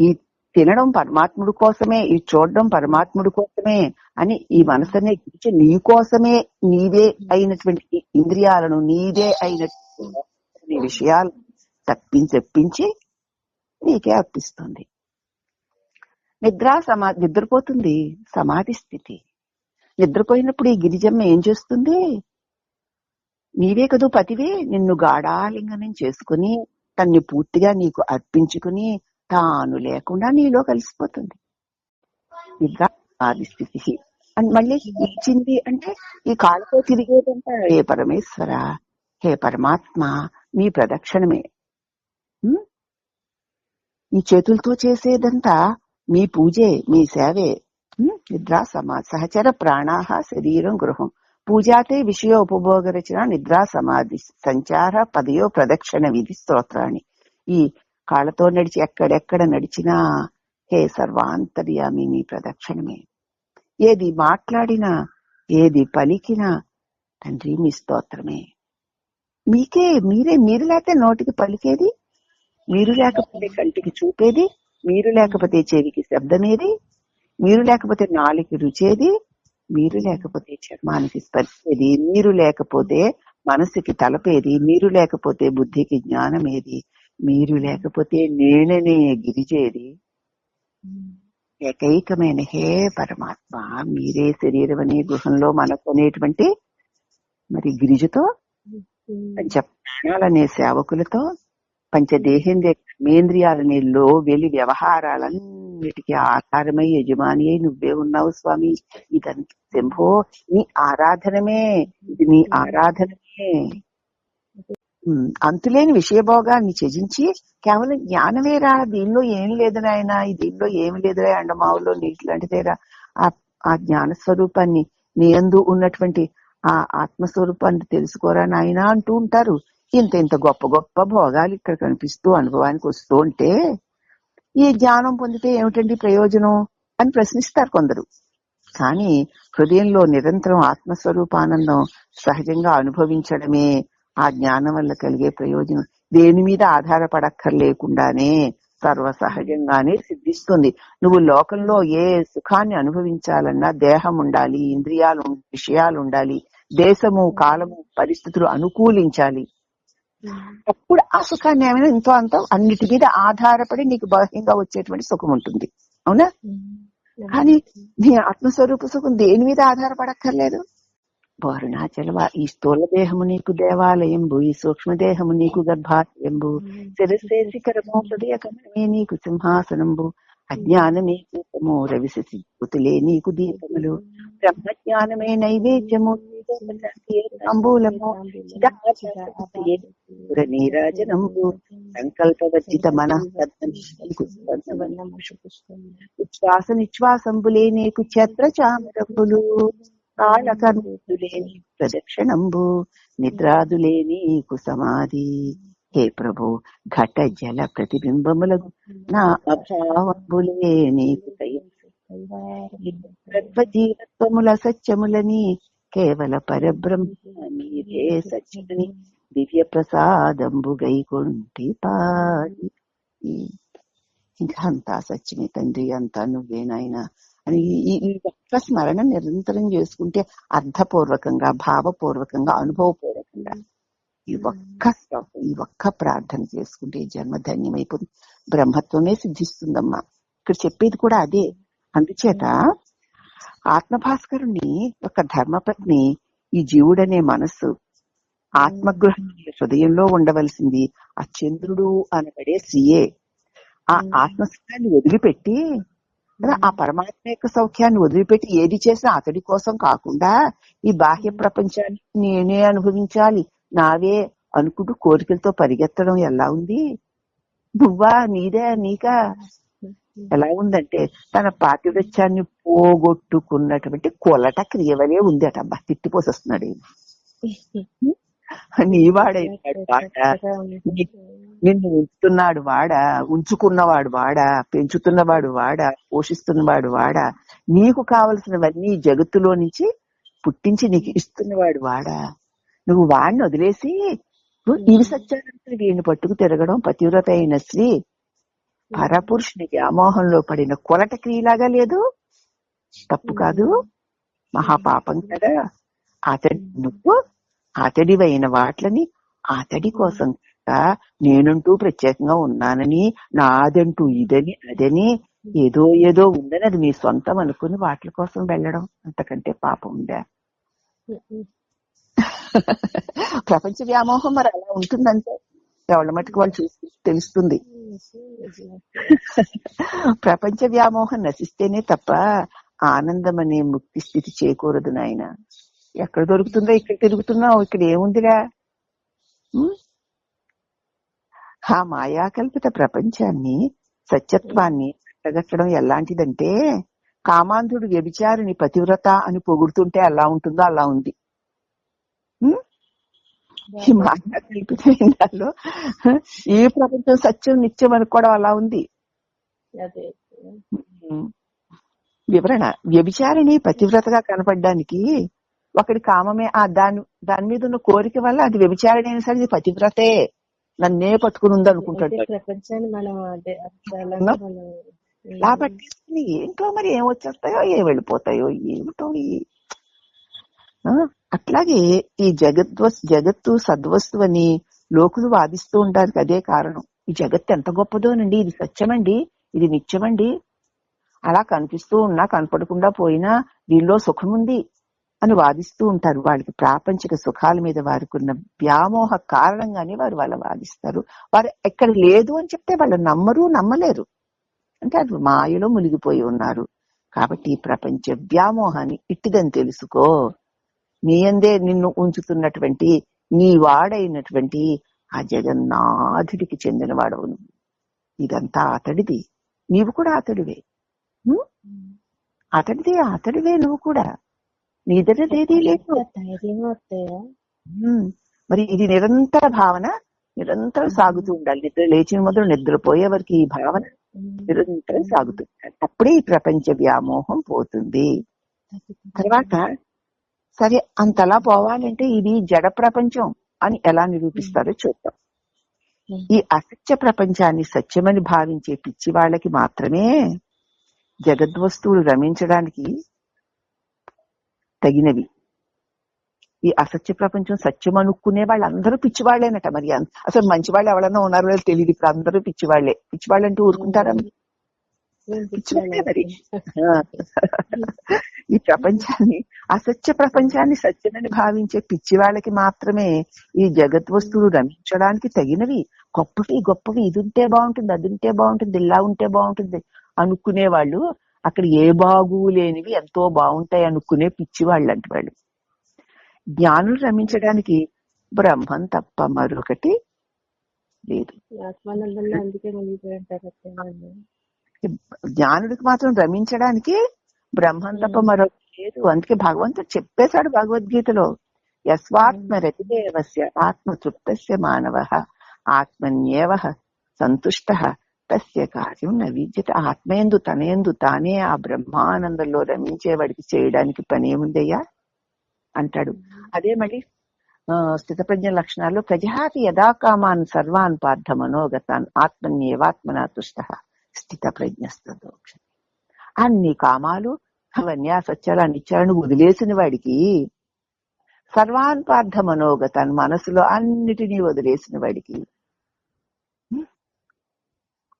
ఈ తినడం పరమాత్ముడి కోసమే, ఈ చూడడం పరమాత్ముడి కోసమే అని ఈ మనసునే ఇచ్చి నీ కోసమే నీదే అయినటువంటి ఇంద్రియాలను, నీదే అయినటువంటి విషయాలు తెప్పించి నీకే అర్పిస్తుంది. నిద్రపోతుంది, సమాధి స్థితి. నిద్రపోయినప్పుడు ఈ గిరిజమ్మ ఏం చేస్తుంది? నీవే కదూ పతివే, నిన్ను గాఢాలింగనం చేసుకుని తన్ని పూర్తిగా నీకు అర్పించుకుని తాను లేకుండా నీలో కలిసిపోతుంది. నిద్ర సమాధి స్థితి అని మళ్ళీ ఇచ్చింది అంటే ఈ కాళ్ళతో తిరిగేదంతా హే పరమేశ్వర, హే పరమాత్మ మీ ప్రదక్షిణమే. ఈ చేతులతో చేసేదంతా మీ పూజే, మీ సేవే. నిద్ర సహచర ప్రాణాహ శరీరం గృహం పూజాతే విషయ ఉపభోగ రచన నిద్రా సమాధి సంచార పదయో ప్రదక్షిణ విధి స్తోత్రాన్ని. ఈ కాళ్ళతో నడిచి ఎక్కడెక్కడ నడిచినా హే సర్వాంతర్యామి నీ ప్రదక్షిణమే. ఏది మాట్లాడినా ఏది పలికినా తండ్రి మీ స్తోత్రమే. మీరు లేకపోతే నోటికి పలికేది, మీరు లేకపోతే కంటికి చూపేది, మీరు లేకపోతే చెవికి శబ్దమేది, మీరు లేకపోతే నాలుగు రుచేది, మీరు లేకపోతే చర్మానికి స్పర్శేది, మీరు లేకపోతే మనసుకి తలపేది, మీరు లేకపోతే బుద్ధికి జ్ఞానమేది, మీరు లేకపోతే నేననే గిరిజేది. ఏకైకమైన హే పరమాత్మ, మీరే శరీరం అనే గృహంలో మనకునేటువంటి మరి గిరిజతో, పంచ ప్రాణాలనే సేవకులతో, పంచదేహేంద్రియ కర్మేంద్రియాలనే వెలి వ్యవహారాలన్నిటికీ ఆధారమై యజమాని అయి నువ్వే ఉన్నావు స్వామి. ఇదంతా శంభో నీ ఆరాధనమే, ఇది నీ ఆరాధనమే. అంతులేని విషయభోగాన్ని త్యజించి కేవలం జ్ఞానమేరా, దీనిలో ఏం లేదు నాయన, దీనిలో ఏమి లేదురా, ఎండమావులో నీటి లాంటిదేరా, ఆ జ్ఞాన స్వరూపాన్ని, నీ యందు ఉన్నటువంటి ఆ ఆత్మస్వరూపాన్ని తెలుసుకోరా నాయన అంటూ ఉంటారు. ఇంత గొప్ప గొప్ప భోగాలు ఇక్కడ కనిపిస్తూ అనుభవానికి వస్తూ ఉంటే ఈ జ్ఞానం పొందితే ఏమిటండి ప్రయోజనం అని ప్రశ్నిస్తారు కొందరు. కానీ హృదయంలో నిరంతరం ఆత్మస్వరూపానందం సహజంగా అనుభవించడమే ఆ జ్ఞానం వల్ల కలిగే ప్రయోజనం. దేని మీద ఆధారపడక్కర్లేకుండానే సర్వసహజంగానే సిద్ధిస్తుంది. నువ్వు లోకంలో ఏ సుఖాన్ని అనుభవించాలన్నా దేహం ఉండాలి, ఇంద్రియాలు, విషయాలు ఉండాలి, దేశము, కాలము, పరిస్థితులు అనుకూలించాలి. అప్పుడు ఆ సుఖాన్ని ఏమైనా ఇంతో అంతో అన్నిటి మీద ఆధారపడి నీకు బాహ్యంగా వచ్చేటువంటి సుఖం ఉంటుంది. అవునా? కానీ నీ ఆత్మస్వరూప సుఖం దేని మీద ఆధారపడక్కర్లేదు. అరుణాచలవ, ఈ స్థూల దేహము నీకు దేవాలయంబు, ఈ సూక్ష్మదేహము నీకు గర్భాలయంబు, శిరస్సే శిఖరమో హృదయ కమలమే నీకు సింహాసనంబు, అజ్ఞానమే కూపము రవిశి జ్యోతులే నీకు దీపములు, బ్రహ్మజ్ఞానమే నైవేద్యము తాంబూలము, నీరాజనంబు, సంకల్పవర్జిత ఉచ్ఛ్వాస నిశ్వాసంబులే నీకు ఛత్ర చామరంబులు, కాళకర్ములే నీకు ప్రదక్షిణంబు, నిద్రాదులే నీకు సమాధి. హే ప్రభు, ఘట జల ప్రతిబింబములకు నా అభావంబులే నీకు సర్వజీవత్వముల సత్యములని కేవల పరబ్రహ్మ నీవే సత్యమని దివ్య ప్రసాదంబు గైకొంటి పాడి. ఇంకా అంతా సత్యమే తండ్రి, అంతా నువ్వేనాయన అని ఈ ఒక్క స్మరణ నిరంతరం చేసుకుంటే అర్థపూర్వకంగా, భావపూర్వకంగా, అనుభవపూర్వకంగా ఈ ఒక్క ప్రార్థన చేసుకుంటే ఈ జన్మ ధన్యమైపోతుంది. బ్రహ్మత్వమే సిద్ధిస్తుందమ్మా. ఇక్కడ చెప్పేది కూడా అదే. అందుచేత ఆత్మభాస్కరుణ్ణి ఒక ధర్మపత్ని ఈ జీవుడనే మనస్సు ఆత్మగృహం హృదయంలో ఉండవలసింది ఆ చంద్రుడు అనబడే శ్రీయే. ఆ ఆత్మసుఖాన్ని వదిలిపెట్టి, ఆ పరమాత్మ యొక్క సౌఖ్యాన్ని వదిలిపెట్టి ఏది చేసినా అతడి కోసం కాకుండా ఈ బాహ్య ప్రపంచాన్ని నేనే అనుభవించాలి, నావే అనుకుంటూ కోరికలతో పరిగెత్తడం ఎలా ఉంది? నువ్వా, నీదే, నీకా? ఎలా ఉందంటే తన పాతివృత్యాన్ని పోగొట్టుకున్నటువంటి కొలట క్రియవలే ఉంది అట. అబ్బా, తిట్టిపోసొస్తున్నాడు. నీవాడైనాడు వాడా, నిన్ను ఉంచుతున్నాడు వాడా, ఉంచుకున్నవాడు వాడా, పెంచుతున్నవాడు వాడా, పోషిస్తున్నవాడు వాడా, నీకు కావలసినవన్నీ జగత్తులో నుంచి పుట్టించి నీకు ఇస్తున్నవాడు వాడా. నువ్వు వాడిని వదిలేసి ఇవి సత్యానంతని వీడిని పట్టుకు తిరగడం పతివ్రత అయిన స్త్రీ పరపురుషుని వ్యామోహంలో పడిన కొలట క్రియలాగా లేదు? తప్పు కాదు, మహాపాపం కదా. నువ్వు అతడివైన వాట్లని అతడి కోసం నేనంటూ ప్రత్యేకంగా ఉన్నానని, నాదంటూ ఇదని అదని ఏదో ఉందని అది మీ సొంతం అనుకుని వాటి కోసం వెళ్ళడం అంతకంటే పాపం ఉందా? ప్రపంచ వ్యామోహం మరి అలా ఉంటుందంటే ఎవరి మటుకు వాళ్ళు చూసి తెలుస్తుంది. ప్రపంచ వ్యామోహం నశిస్తేనే తప్ప ఆనందం అనే ముక్తి స్థితి చేకూరదు నాయన. ఎక్కడ దొరుకుతుందో ఇక్కడ తిరుగుతున్నావు, ఇక్కడ ఏముందిరా? ఆ మాయాకల్పిత ప్రపంచాన్ని, సత్యత్వాన్ని కట్టగట్టడం ఎలాంటిదంటే, కామాంధుడు వ్యభిచారిని పతివ్రత అని పొగుడుతుంటే ఎలా ఉంటుందో అలా ఉంది. ఈ మాయా కల్పితమైన దానిలో ఈ ప్రపంచం సత్యం నిత్యం అనుకోవడం అలా ఉంది. అదే వివరణ: వ్యభిచారిణి పతివ్రతగా కనపడడానికి ఒకటి కామమే, దాని మీద ఉన్న కోరిక వల్ల అది వ్యభిచారిణి అయినా సరే పతివ్రతే, నన్నే పట్టుకుని ఉంది అనుకుంటాడు. ప్రపంచాన్ని మనం అలా పట్టేసుకుని ఏంటో మరి ఏం వచ్చేస్తాయో ఏం వెళ్ళిపోతాయో ఏమిటో. అట్లాగే ఈ జగత్తు సద్వస్తు అని లోకులు వాదిస్తూ ఉండడానికి అదే కారణం. ఈ జగత్తు ఎంత గొప్పదోనండి, ఇది సత్యమండి, ఇది నిత్యమండి, అలా కనిపిస్తూ ఉన్నా కనపడకుండా పోయినా దీనిలో సుఖముంది అని వాదిస్తూ ఉంటారు. వాళ్ళకి ప్రాపంచిక సుఖాల మీద వారికి ఉన్న వ్యామోహ కారణంగానే వారు వాళ్ళ వాదిస్తారు. వారు ఎక్కడ లేదు అని చెప్తే వాళ్ళు నమ్మలేరు, అంటే అది మాయలో మునిగిపోయి ఉన్నారు. కాబట్టి ఈ ప్రపంచ వ్యామోహాన్ని ఇట్టిదని తెలుసుకో. నీ అందే నిన్ను ఉంచుతున్నటువంటి నీ వాడైనటువంటి ఆ జగన్నాథుడికి చెందిన వాడవు. ఇదంతా అతడిది, నీవు కూడా అతడివే. అతడివే నువ్వు కూడా, నీదనేది లేదు. మరి ఇది నిరంతర భావన, నిరంతరం సాగుతూ ఉండాలి. నిద్ర లేచిన మొదలు నిద్రపోయే వరకు ఈ భావన నిరంతరం సాగుతుంది. అప్పుడే ఈ ప్రపంచ వ్యామోహం పోతుంది. తర్వాత సరే అంతలా పోవాలంటే ఇది జడ ప్రపంచం అని ఎలా నిరూపిస్తారో చూద్దాం. ఈ అసత్య ప్రపంచాన్ని సత్యమని భావించే పిచ్చి వాళ్ళకి మాత్రమే జగద్వస్తువులు రమించడానికి తగినవి. ఈ అసత్య ప్రపంచం సత్యం అనుకునే వాళ్ళందరూ పిచ్చివాళ్లేనట. మరి అసలు మంచి వాళ్ళు ఎవరన్నా ఉన్నారో తెలియదు. ఇప్పుడు అందరూ పిచ్చివాళ్లే. పిచ్చివాళ్ళు అంటూ ఊరుకుంటారా? పిచ్చివాళ్లే మరి. ఈ ప్రపంచాన్ని, అసత్య ప్రపంచాన్ని సత్యమని భావించే పిచ్చి వాళ్ళకి మాత్రమే ఈ జగద్వస్తువులు రమించడానికి తగినవి. గొప్పవి ఇది ఉంటే బాగుంటుంది, అది ఉంటే బాగుంటుంది, ఇలా ఉంటే బాగుంటుంది అనుకునే వాళ్ళు అక్కడ ఏ బాగు లేనివి ఎంతో బాగుంటాయి అనుకునే పిచ్చి వాళ్ళు అంటే వాళ్ళు. జ్ఞానులు రమించడానికి బ్రహ్మం తప్ప మరొకటి లేదు. జ్ఞానుడికి మాత్రం రమించడానికి బ్రహ్మం తప్ప మరొకటి లేదు. అందుకే భగవంతుడు చెప్పేశాడు భగవద్గీతలో, యస్వాత్మ రతిదేవస్య ఆత్మతృప్తస్య మానవః ఆత్మన్యేవ సంతుష్టః తస్య కార్యం న విద్యతే. ఆత్మయందు తనయందు తానే ఆ బ్రహ్మానందంలో రమించేవాడికి చేయడానికి పని ఏముందయ్యా అంటాడు. అదే మళ్ళీ స్థితప్రజ్ఞ లక్షణాల్లో ప్రజహాతి యదా కామాన్ సర్వాన్ పార్థ మనోగతాన్ ఆత్మన్యేవాత్మనా తుష్టః స్థిత ప్రజ్ఞస్తతో. అన్ని కామాలు అవన్నీ అసత్యాలు అనిత్యాలను వదిలేసిన వాడికి, సర్వాన్ పార్థ మనోగతాన్ మనసులో అన్నిటినీ వదిలేసిన వాడికి,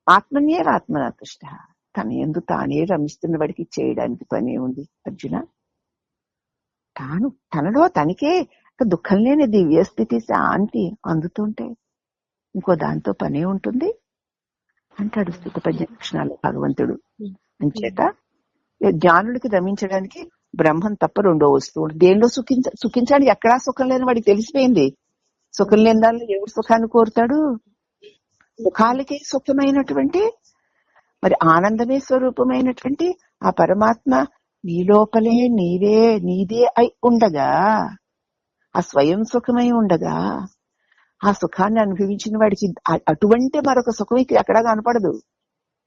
ఆత్మన్యేవాత్మనా తుష్టః తన యందు తానే రమిస్తున్న వాడికి చేయడానికి పని ఉంది అర్జున. తనలో తనకే దుఃఖం లేని దివ్య స్థితి శాంతి అందుతుంటే ఇంకో దాంతో పనే ఉంటుంది అంటాడు స్థితప్రజ్ఞ లక్షణాలు భగవంతుడు. అంచేత జ్ఞానుడికి రమించడానికి బ్రహ్మం తప్ప రెండో వస్తువు. దేనిలో సుఖించాలి? ఎక్కడా సుఖం లేని వాడికి తెలిసిపోయింది. సుఖం లేని దానిలో ఎవరు సుఖాన్ని కోరుతాడు? సుఖాలకి సుఖమైనటువంటి మరి ఆనందమే స్వరూపమైనటువంటి ఆ పరమాత్మ నీ లోపలే నీదే అయి ఉండగా, ఆ స్వయం సుఖమై ఉండగా, ఆ సుఖాన్ని అనుభవించిన వాడికి అటువంటి మరొక సుఖం ఇక ఎక్కడా కనపడదు.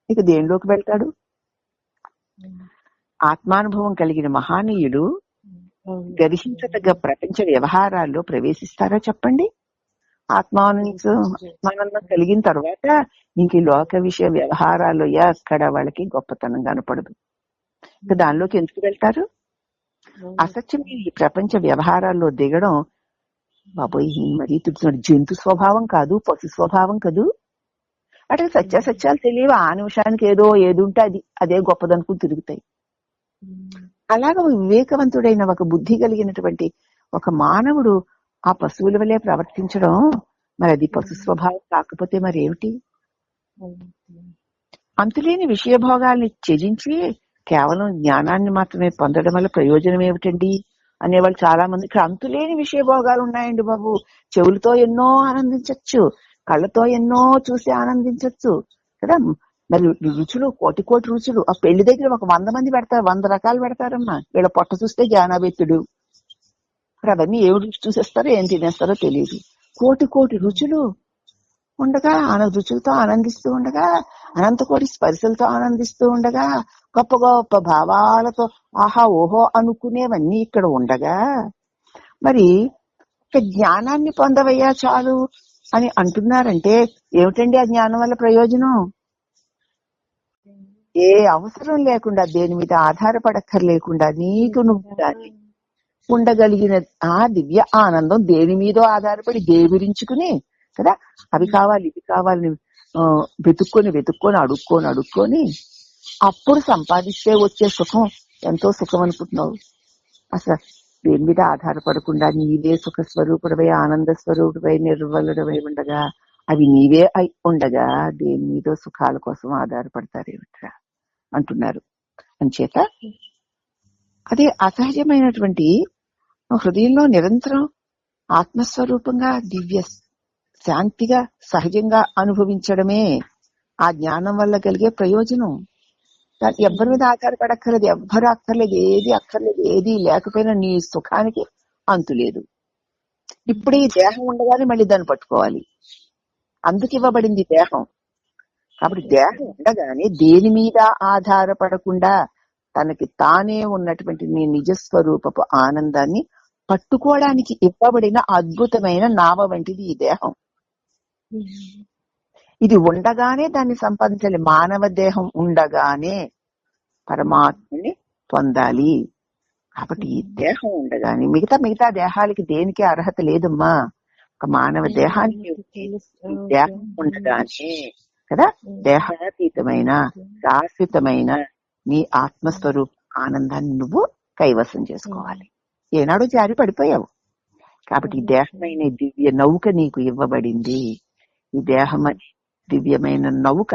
ఇక దేనిలోకి వెళ్తాడు? ఆత్మానుభవం కలిగిన మహానీయులు గ్రహించదగ్గ ప్రపంచ వ్యవహారాల్లో ప్రవేశిస్తారా చెప్పండి? ఆత్మానందం కలిగిన తర్వాత ఇంక ఈ లోక విషయ వ్యవహారాల్లో ఎక్కడ వాళ్ళకి గొప్పతనం కనపడదు. ఇక దానిలోకి ఎందుకు వెళ్తారు? అసత్యం ఈ ప్రపంచ వ్యవహారాల్లో దిగడం బాబోయ్ మరీ తిరుగుతున్నాడు. జంతు స్వభావం కాదు, పశు స్వభావం కాదు. వాటికి సత్యాసత్యాలు తెలియవు. ఆ నిమిషానికి ఏది ఉంటే అదే గొప్పదనుకుని తిరుగుతాయి. అలాగా వివేకవంతుడైన ఒక బుద్ధి కలిగినటువంటి ఒక మానవుడు ఆ పశువుల వలె ప్రవర్తించడం, మరి అది పశు స్వభావం కాకపోతే మరేమిటి? అంతులేని విషయభోగాల్ని త్యజించి కేవలం జ్ఞానాన్ని మాత్రమే పొందడం వల్ల ప్రయోజనం ఏమిటండి అనేవాళ్ళు చాలా మంది. ఇక్కడ అంతులేని విషయభోగాలు ఉన్నాయండి బాబు. చెవులతో ఎన్నో ఆనందించవచ్చు, కళ్ళతో ఎన్నో చూసి ఆనందించవచ్చు కదా. మరి రుచులు కోటి రుచులు. ఆ పెళ్లి దగ్గర ఒక 100 మంది పెడతారు, 100 రకాలు పెడతారమ్మా. వీళ్ళ పొట్ట చూస్తే జ్ఞానవేత్తుడు. మరి అవన్నీ ఏ రుచి చూసేస్తారో ఏం తినేస్తారో తెలియదు. కోటి కోటి రుచులు ఉండగా రుచులతో ఆనందిస్తూ ఉండగా, అనంత కోటి స్పర్శలతో ఆనందిస్తూ ఉండగా, గొప్ప గొప్ప భావాలతో ఆహా ఓహో అనుకునేవన్నీ ఇక్కడ ఉండగా, మరి ఇక జ్ఞానాన్ని పొందవయ్యా చాలు అని అంటున్నారంటే ఏమిటండి ఆ జ్ఞానం వల్ల ప్రయోజనం? ఏ అవసరం లేకుండా, దేని మీద ఆధారపడక్కర్లేకుండా నీకు నువ్వు దాన్ని ఉండగలిగిన ఆ దివ్య ఆనందం దేని మీదో ఆధారపడి దేవిరించుకుని కదా, అవి కావాలి ఇవి కావాలని వెతుక్కొని అడుక్కొని అప్పుడు సంపాదిస్తే వచ్చే సుఖం ఎంతో సుఖం అనుకుంటున్నావు. అసలు దేని మీద ఆధారపడకుండా నీవే సుఖ స్వరూపుడవై ఆనంద స్వరూపుడవై నిర్వలుడవై ఉండగా, అవి నీవే అయి ఉండగా దేని మీదో సుఖాల కోసం ఆధారపడతారేమిట్రా అంటున్నారు. అంచేత అదే అసహజమైనటువంటి హృదయంలో నిరంతరం ఆత్మస్వరూపంగా దివ్య శాంతిగా సహజంగా అనుభవించడమే ఆ జ్ఞానం వల్ల కలిగే ప్రయోజనం. ఎవ్వరి మీద ఆధారపడక్కర్లేదు, ఎవ్వరు అక్కర్లేదు, ఏది లేకపోయినా నీ సుఖానికి అంతులేదు. ఇప్పుడు ఈ దేహం ఉండగానే మళ్ళీ దాన్ని పట్టుకోవాలి, అందుకు ఇవ్వబడింది దేహం. కాబట్టి దేహం ఉండగానే దేని మీద ఆధారపడకుండా తనకి తానే ఉన్నటువంటి నీ నిజస్వరూపపు ఆనందాన్ని పట్టుకోవడానికి ఇవ్వబడిన అద్భుతమైన నావ వంటిది ఈ దేహం. ఇది ఉండగానే దాన్ని సంపాదించాలి. మానవ దేహం ఉండగానే పరమాత్మని పొందాలి. కాబట్టి ఈ దేహం ఉండగానే మిగతా దేహాలకి దేనికి అర్హత లేదమ్మా. ఒక మానవ దేహానికి దేహం ఉండగానే కదా దేహాతీతమైన శాశ్వతమైన నీ ఆత్మస్వరూప ఆనందాన్ని నువ్వు కైవసం చేసుకోవాలి. ఏనాడు జారి పడిపోయావు. కాబట్టి ఈ దేహమైన దివ్య నౌక నీకు ఇవ్వబడింది. ఈ దేహం అనే దివ్యమైన నౌక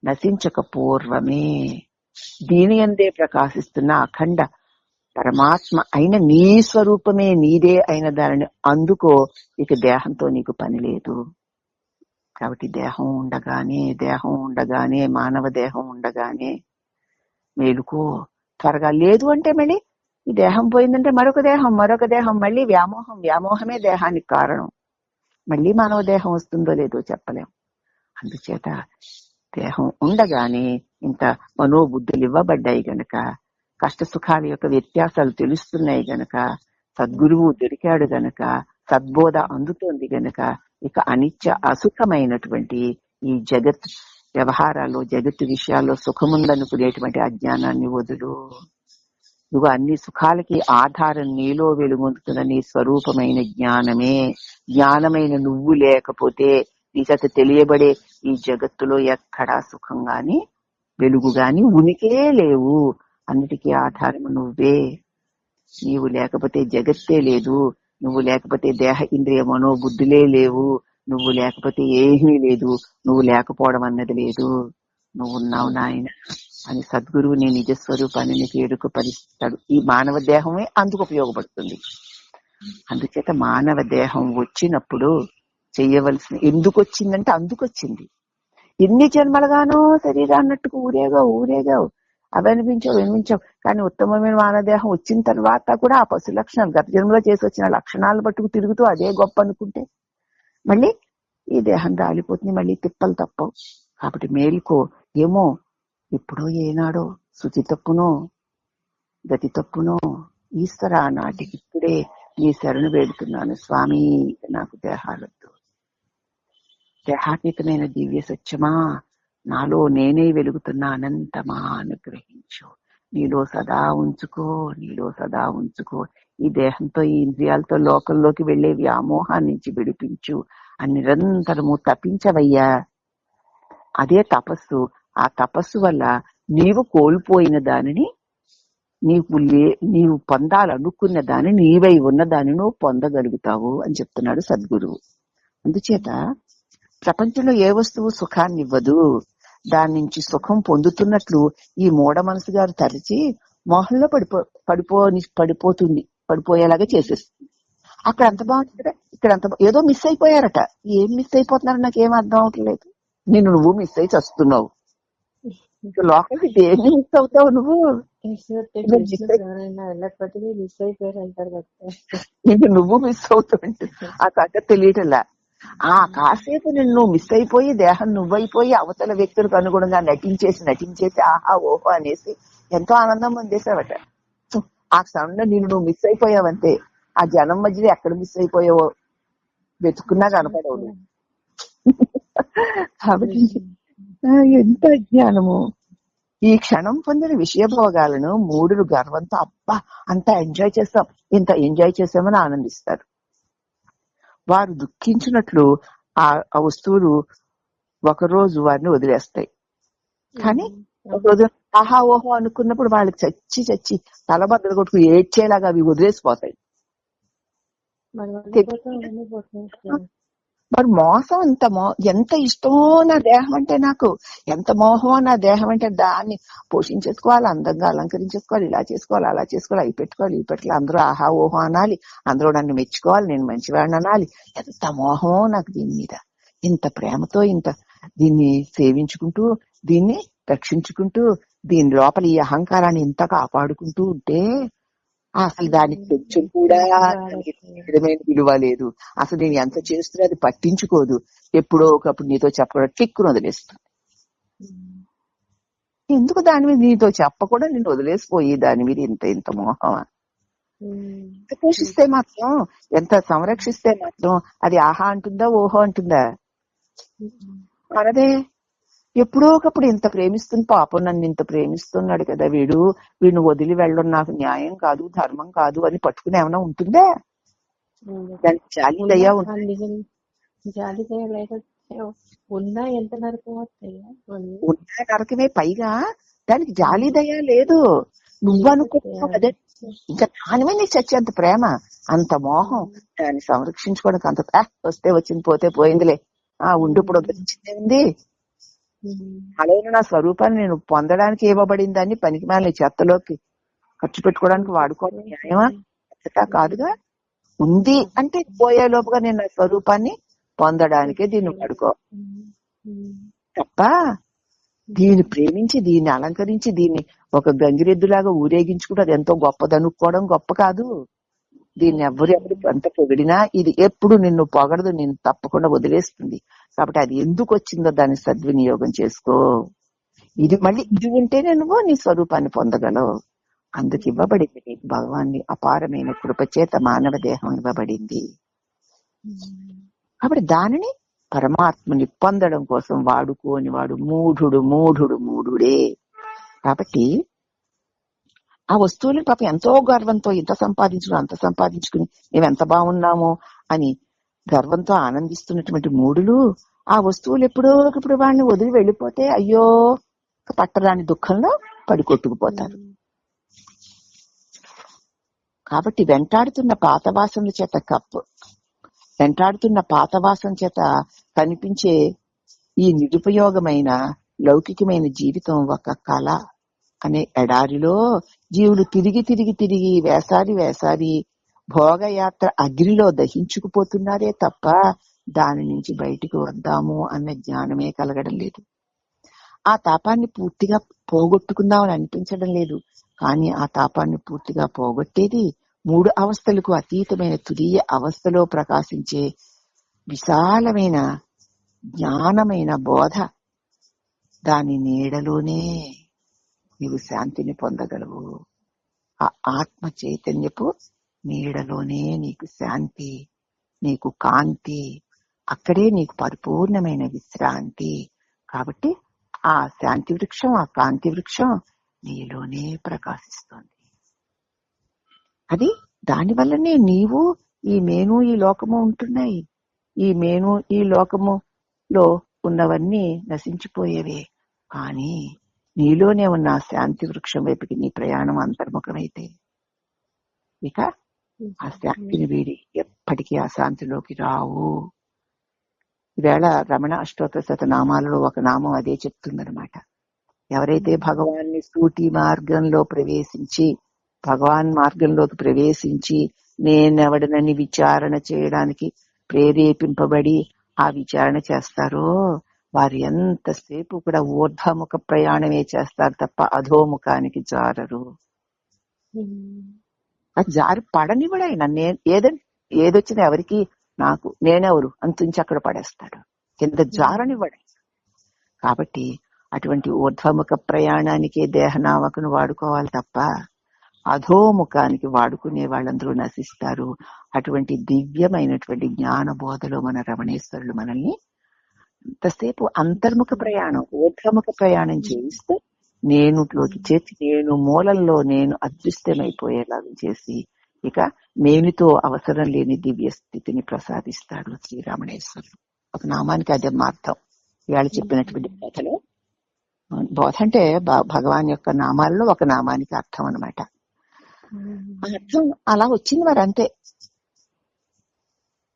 నశించక పూర్వమే దీని అందే ప్రకాశిస్తున్న అఖండ పరమాత్మ అయిన నీ స్వరూపమే నీదే అయిన దానిని అందుకో. ఇక దేహంతో నీకు పని లేదు. కాబట్టి దేహం ఉండగానే మానవ దేహం ఉండగానే మేలుకో. త్వరగా లేదు అంటే మళ్ళీ ఈ దేహం పోయిందంటే మరొక దేహం మళ్ళీ వ్యామోహమే దేహానికి కారణం. మళ్ళీ మానవ దేహం వస్తుందో లేదో చెప్పలేం. అందుచేత దేహం ఉండగానే ఇంత మనోబుద్ధులు ఇవ్వబడ్డాయి గనక, కష్ట సుఖాల యొక్క వ్యత్యాసాలు తెలుస్తున్నాయి గనక, సద్గురువు దొరికాడు గనక, సద్బోధ అందుతోంది గనక, ఇక అనిత్య అసుఖమైనటువంటి ఈ జగత్ వ్యవహారాల్లో జగత్తు విషయాల్లో సుఖముందనుకునేటువంటి అజ్ఞానాన్ని వదులు. నువ్వు అన్ని సుఖాలకి ఆధారం నీలో వెలుగొందుతున్న నీ స్వరూపమైన జ్ఞానమే. జ్ఞానమైన నువ్వు లేకపోతే నీ చేత తెలియబడే ఈ జగత్తులో ఎక్కడా సుఖం గాని వెలుగు గాని ఉనికే లేవు. అన్నిటికీ ఆధారం నువ్వే. నీవు లేకపోతే జగత్తే లేదు. నువ్వు లేకపోతే దేహ ఇంద్రియ మనోబుద్ధులే లేవు. నువ్వు లేకపోతే ఏమీ లేదు. నువ్వు లేకపోవడం అన్నది లేదు. నువ్వు ఉన్నావు నాయన అని సద్గురువు నీ నిజస్వరూపాన్ని నీకు ఎరుకపరుస్తాడు. ఈ మానవ దేహమే అందుకు ఉపయోగపడుతుంది. అందుచేత మానవ దేహం వచ్చినప్పుడు చెయ్యవలసిన, ఎందుకు వచ్చిందంటే అందుకొచ్చింది. ఎన్ని జన్మలుగానో శరీరం అన్నట్టుకు ఊరేగావు అవి వినిపించావు. కానీ ఉత్తమమైన మానవ దేహం వచ్చిన తర్వాత కూడా ఆ పశు లక్షణాలు గత జన్మలో చేసి వచ్చిన లక్షణాలు పట్టుకు తిరుగుతూ అదే గొప్ప అనుకుంటే మళ్ళీ ఈ దేహం రాలిపోతుంది, మళ్ళీ తిప్పలు తప్పవు. కాబట్టి మేలుకో. ఏమో ఎప్పుడో ఏనాడో శుచి తప్పునో గతి తప్పునో ఈశ్వర నాటికి ఇప్పుడే నీ శరణు వేడుతున్నాను స్వామి. నాకు దేహాలతో దేహాతీతమైన దివ్య సత్యమా, నాలో నేనే వెలుగుతున్నా అనంతమా అనుగ్రహించు. నీలో సదా ఉంచుకో. ఈ దేహంతో ఈ ఇంద్రియాలతో లోకంలోకి వెళ్లే వ్యామోహాన్ని నుంచి విడిపించు అని నిరంతరము తపించవయ్యా. అదే తపస్సు. ఆ తపస్సు వల్ల నీవు కోల్పోయిన దానిని నీవు పొందాలనుకున్న దాన్ని, నీవై ఉన్న దాన్ని నువ్వు పొందగలుగుతావు అని చెప్తున్నాడు సద్గురువు. అందుచేత ప్రపంచంలో ఏ వస్తువు సుఖాన్ని ఇవ్వదు. దాని నుంచి సుఖం పొందుతున్నట్లు ఈ మూఢ మనసు గారు తరచి మోహంలో పడిపోయేలాగా చేసేస్తుంది. అక్కడ అంత బాగుంది కదా, ఇక్కడ అంత ఏదో మిస్ అయిపోయారట. ఏం మిస్ అయిపోతున్నారో నాకేం అర్థం అవట్లేదు. నువ్వు మిస్ అయి చస్తున్నావు. లోకల్కి దేన్ని మిస్ అవుతావు నువ్వు? బిజినెస్ ఎవరైనా వెళ్ళకపోతే మిస్ అయిపోయారు అంటారు కదా. ఇంక నువ్వు మిస్ అవుతావు. ఆ కథ తెలియటల్లా. ఆ కాసేపు నిన్ను మిస్ అయిపోయి దేహం నువ్వైపోయి అవతల వ్యక్తులకు అనుగుణంగా నటించేసి ఆహా ఓహో అనేసి ఎంతో ఆనందం పొందేసావట. ఆ క్షణంలో నువ్వు మిస్ అయిపోయావంతే. ఆ జనం మధ్యలో ఎక్కడ మిస్ అయిపోయావో వెతుక్కున్నా కనపడవు నువ్వు. కాబట్టి ఎంత జ్ఞానము! ఈ క్షణం పొందిన విషయభోగాలను మూడులు గర్వంతో అబ్బా అంతా ఎంజాయ్ చేస్తాం, ఇంత ఎంజాయ్ చేసామని ఆనందిస్తారు. వారు దుఃఖించినట్లు ఆ వస్తువులు ఒకరోజు వారిని వదిలేస్తాయి. కానీ ఒకరోజు ఆహా ఓహో అనుకున్నప్పుడు వాళ్ళకి చచ్చి తలబద్దలు కొట్టుకు ఏడ్చేలాగా అవి వదిలేసిపోతాయి. మరి మోసం ఎంత ఇష్టమో నా దేహం అంటే, నాకు ఎంత మోహమో నా దేహం అంటే, దాన్ని పోషించేసుకోవాలి, అందంగా అలంకరించేసుకోవాలి, ఇలా చేసుకోవాలి అలా చేసుకోవాలి, అవి పెట్టుకోవాలి ఇవి పెట్టుకోవాలి, అందరూ ఆహా ఓహో అనాలి, అందరూ నన్ను మెచ్చుకోవాలి, నేను మంచివాడిని అనాలి. ఎంత మోహమో నాకు దీని మీద. ఇంత ప్రేమతో దీన్ని సేవించుకుంటూ, దీన్ని రక్షించుకుంటూ, దీని లోపల ఈ అహంకారాన్ని ఇంత కాపాడుకుంటూ ఉంటే అసలు దానికి కొంచెం కూడా విధమైన విలువ లేదు. అసలు నేను ఎంత చేస్తున్నా అది పట్టించుకోదు. ఎప్పుడో ఒకప్పుడు నీతో చెప్పకుండా టిక్కును వదిలేస్తుంది. ఎందుకు దాని మీద నీతో చెప్పకుండా నేను వదిలేసిపోయి దాని మీద ఇంత మోహమా? ఎంత పోషిస్తే మాత్రం, ఎంత సంరక్షిస్తే మాత్రం అది ఆహా అంటుందా ఓహో అంటుందా? అనదే. ఎప్పుడో ఒకప్పుడు ఇంత ప్రేమిస్తుంది, పాపం నన్ను ఇంత ప్రేమిస్తున్నాడు కదా వీడిని వదిలి వెళ్ళడం నాకు న్యాయం కాదు, ధర్మం కాదు అని పట్టుకుని ఏమైనా ఉంటుందా? దానికి జాలి దయ ఉన్నా ఎంత ఉన్నా నరకమే. పైగా దానికి జాలి దయ లేదు. నువ్వు అనుకుంటున్నావు కదా, ఇంకా దాని మీద నీకు చచ్చేంత ప్రేమ, అంత మోహం. దాన్ని సంరక్షించుకోవడానికి అంత వస్తే వచ్చింది, పోతే పోయిందిలే, ఉండిప్పుడు వచ్చిందే ఉంది. అలాగే నా స్వరూపాన్ని నేను పొందడానికి ఇవ్వబడిందాన్ని పనికిమాలిన చెత్తలోకి ఖర్చు పెట్టుకోవడానికి వాడుకోవడం న్యాయమా? కాదుగా. ఉంది అంటే పోయే లోపుగా నేను నా స్వరూపాన్ని పొందడానికే దీన్ని వాడుకో తప్ప, దీన్ని ప్రేమించి, దీన్ని అలంకరించి, దీన్ని ఒక గంగిరెద్దులాగా ఊరేగించుకుంటూ అది ఎంతో గొప్పదనుకోవడం గొప్ప కాదు. దీన్ని ఎవరు ఎంత పొగిడినా ఇది ఎప్పుడు నిన్ను పొగడదు, నిన్ను తప్పకుండా వదిలేస్తుంది. కాబట్టి అది ఎందుకు వచ్చిందో దాన్ని సద్వినియోగం చేసుకో. ఇది ఉంటేనే నువ్వు నీ స్వరూపాన్ని పొందగలవు. అందుకు ఇవ్వబడింది నీకు భగవాన్ని అపారమైన కృపచేత మానవ దేహం ఇవ్వబడింది. కాబట్టి దానిని పరమాత్మని పొందడం కోసం వాడుకోని వాడు మూఢుడే. కాబట్టి ఆ వస్తువులను పాపం ఎంతో గర్వంతో ఇంత అంత సంపాదించుకుని మేమెంత బాగున్నామో అని గర్వంతో ఆనందిస్తున్నటువంటి మూఢులు ఆ వస్తువులు ఎప్పుడో వాడిని వదిలి వెళ్ళిపోతే అయ్యో పట్టరాని దుఃఖంలో పడి కొట్టుకుపోతారు. కాబట్టి వెంటాడుతున్న పాతవాసనల చేత వెంటాడుతున్న పాతవాసన చేత కనిపించే ఈ నిరుపయోగమైన లౌకికమైన జీవితం ఒక కళ అనే ఎడారిలో జీవులు తిరిగి వేసారి భోగయాత్ర అగ్నిలో దహించుకుపోతున్నారే తప్ప దాని నుంచి బయటికి వద్దాము అన్న జ్ఞానమే కలగడం లేదు. ఆ తాపాన్ని పూర్తిగా పోగొట్టుకుందామని అనిపించడం లేదు. కానీ ఆ తాపాన్ని పూర్తిగా పోగొట్టేది మూడు అవస్థలకు అతీతమైన తురీయ అవస్థలో ప్రకాశించే విశాలమైన జ్ఞానమైన బోధ. దాని నీడలోనే నీవు శాంతిని పొందగలవు. ఆ ఆత్మ చైతన్యపు నీడలోనే నీకు శాంతి, నీకు కాంతి, అక్కడే నీకు పరిపూర్ణమైన విశ్రాంతి. కాబట్టి ఆ శాంతి వృక్షం, ఆ కాంతి వృక్షం నీలోనే ప్రకాశిస్తుంది. అది దానివల్లనే నీవు ఈ ఈ లోకము ఉంటున్నాయి. ఈ ఈ లోకములో ఉన్నవన్నీ నశించిపోయేవే. కానీ నీలోనే ఉన్న శాంతి వృక్షం వైపుకి నీ ప్రయాణం అంతర్ముఖమైతే ఇక ఆ శాంతిని వీడి ఎప్పటికీ ఆ శాంతిలోకి రావు. ఈవేళ రమణ అష్టోత్తర శతనామాలలో ఒక నామం అదే చెప్తుందనమాట. ఎవరైతే భగవాన్ని సూటి మార్గంలో ప్రవేశించి, భగవాన్ మార్గంలోకి ప్రవేశించి నేనెవడనని విచారణ చేయడానికి ప్రేరేపింపబడి ఆ విచారణ చేస్తారో వారు ఎంతసేపు కూడా ఊర్ధ్వముఖ ప్రయాణమే చేస్తారు తప్ప అధోముఖానికి జారరు. అది జారి పడనివ్వడైనా ఏదొచ్చినా ఎవరికి నాకు నేనెవరు అంతుంచి అక్కడ పడేస్తాడు, కింద జారనివ్వడై. కాబట్టి అటువంటి ఊర్ధ్వముఖ ప్రయాణానికే దేహనామకును వాడుకోవాలి తప్ప అధోముఖానికి వాడుకునే వాళ్ళందరూ నశిస్తారు. అటువంటి దివ్యమైనటువంటి జ్ఞాన బోధలో మన రమణేశ్వరులు మనల్ని ఎంతసేపు అంతర్ముఖ ప్రయాణం, ఊర్ధ్వముఖ ప్రయాణం చేయిస్తూ నేనులోకి చేర్చి నేను మూలంలో నేను అదృశ్యమైపోయేలాగా చేసి ఇక మేలుతో అవసరం లేని దివ్య స్థితిని ప్రసాదిస్తాడు శ్రీరమణేశ్వరుడు. ఒక నామానికి అదే అర్థం. ఇవాళ చెప్పినటువంటి బోధలో బోధ అంటే భగవాన్ యొక్క నామాలలో ఒక నామానికి అర్థం అన్నమాట. ఆ అర్థం అలా వచ్చింది మరి అంతే.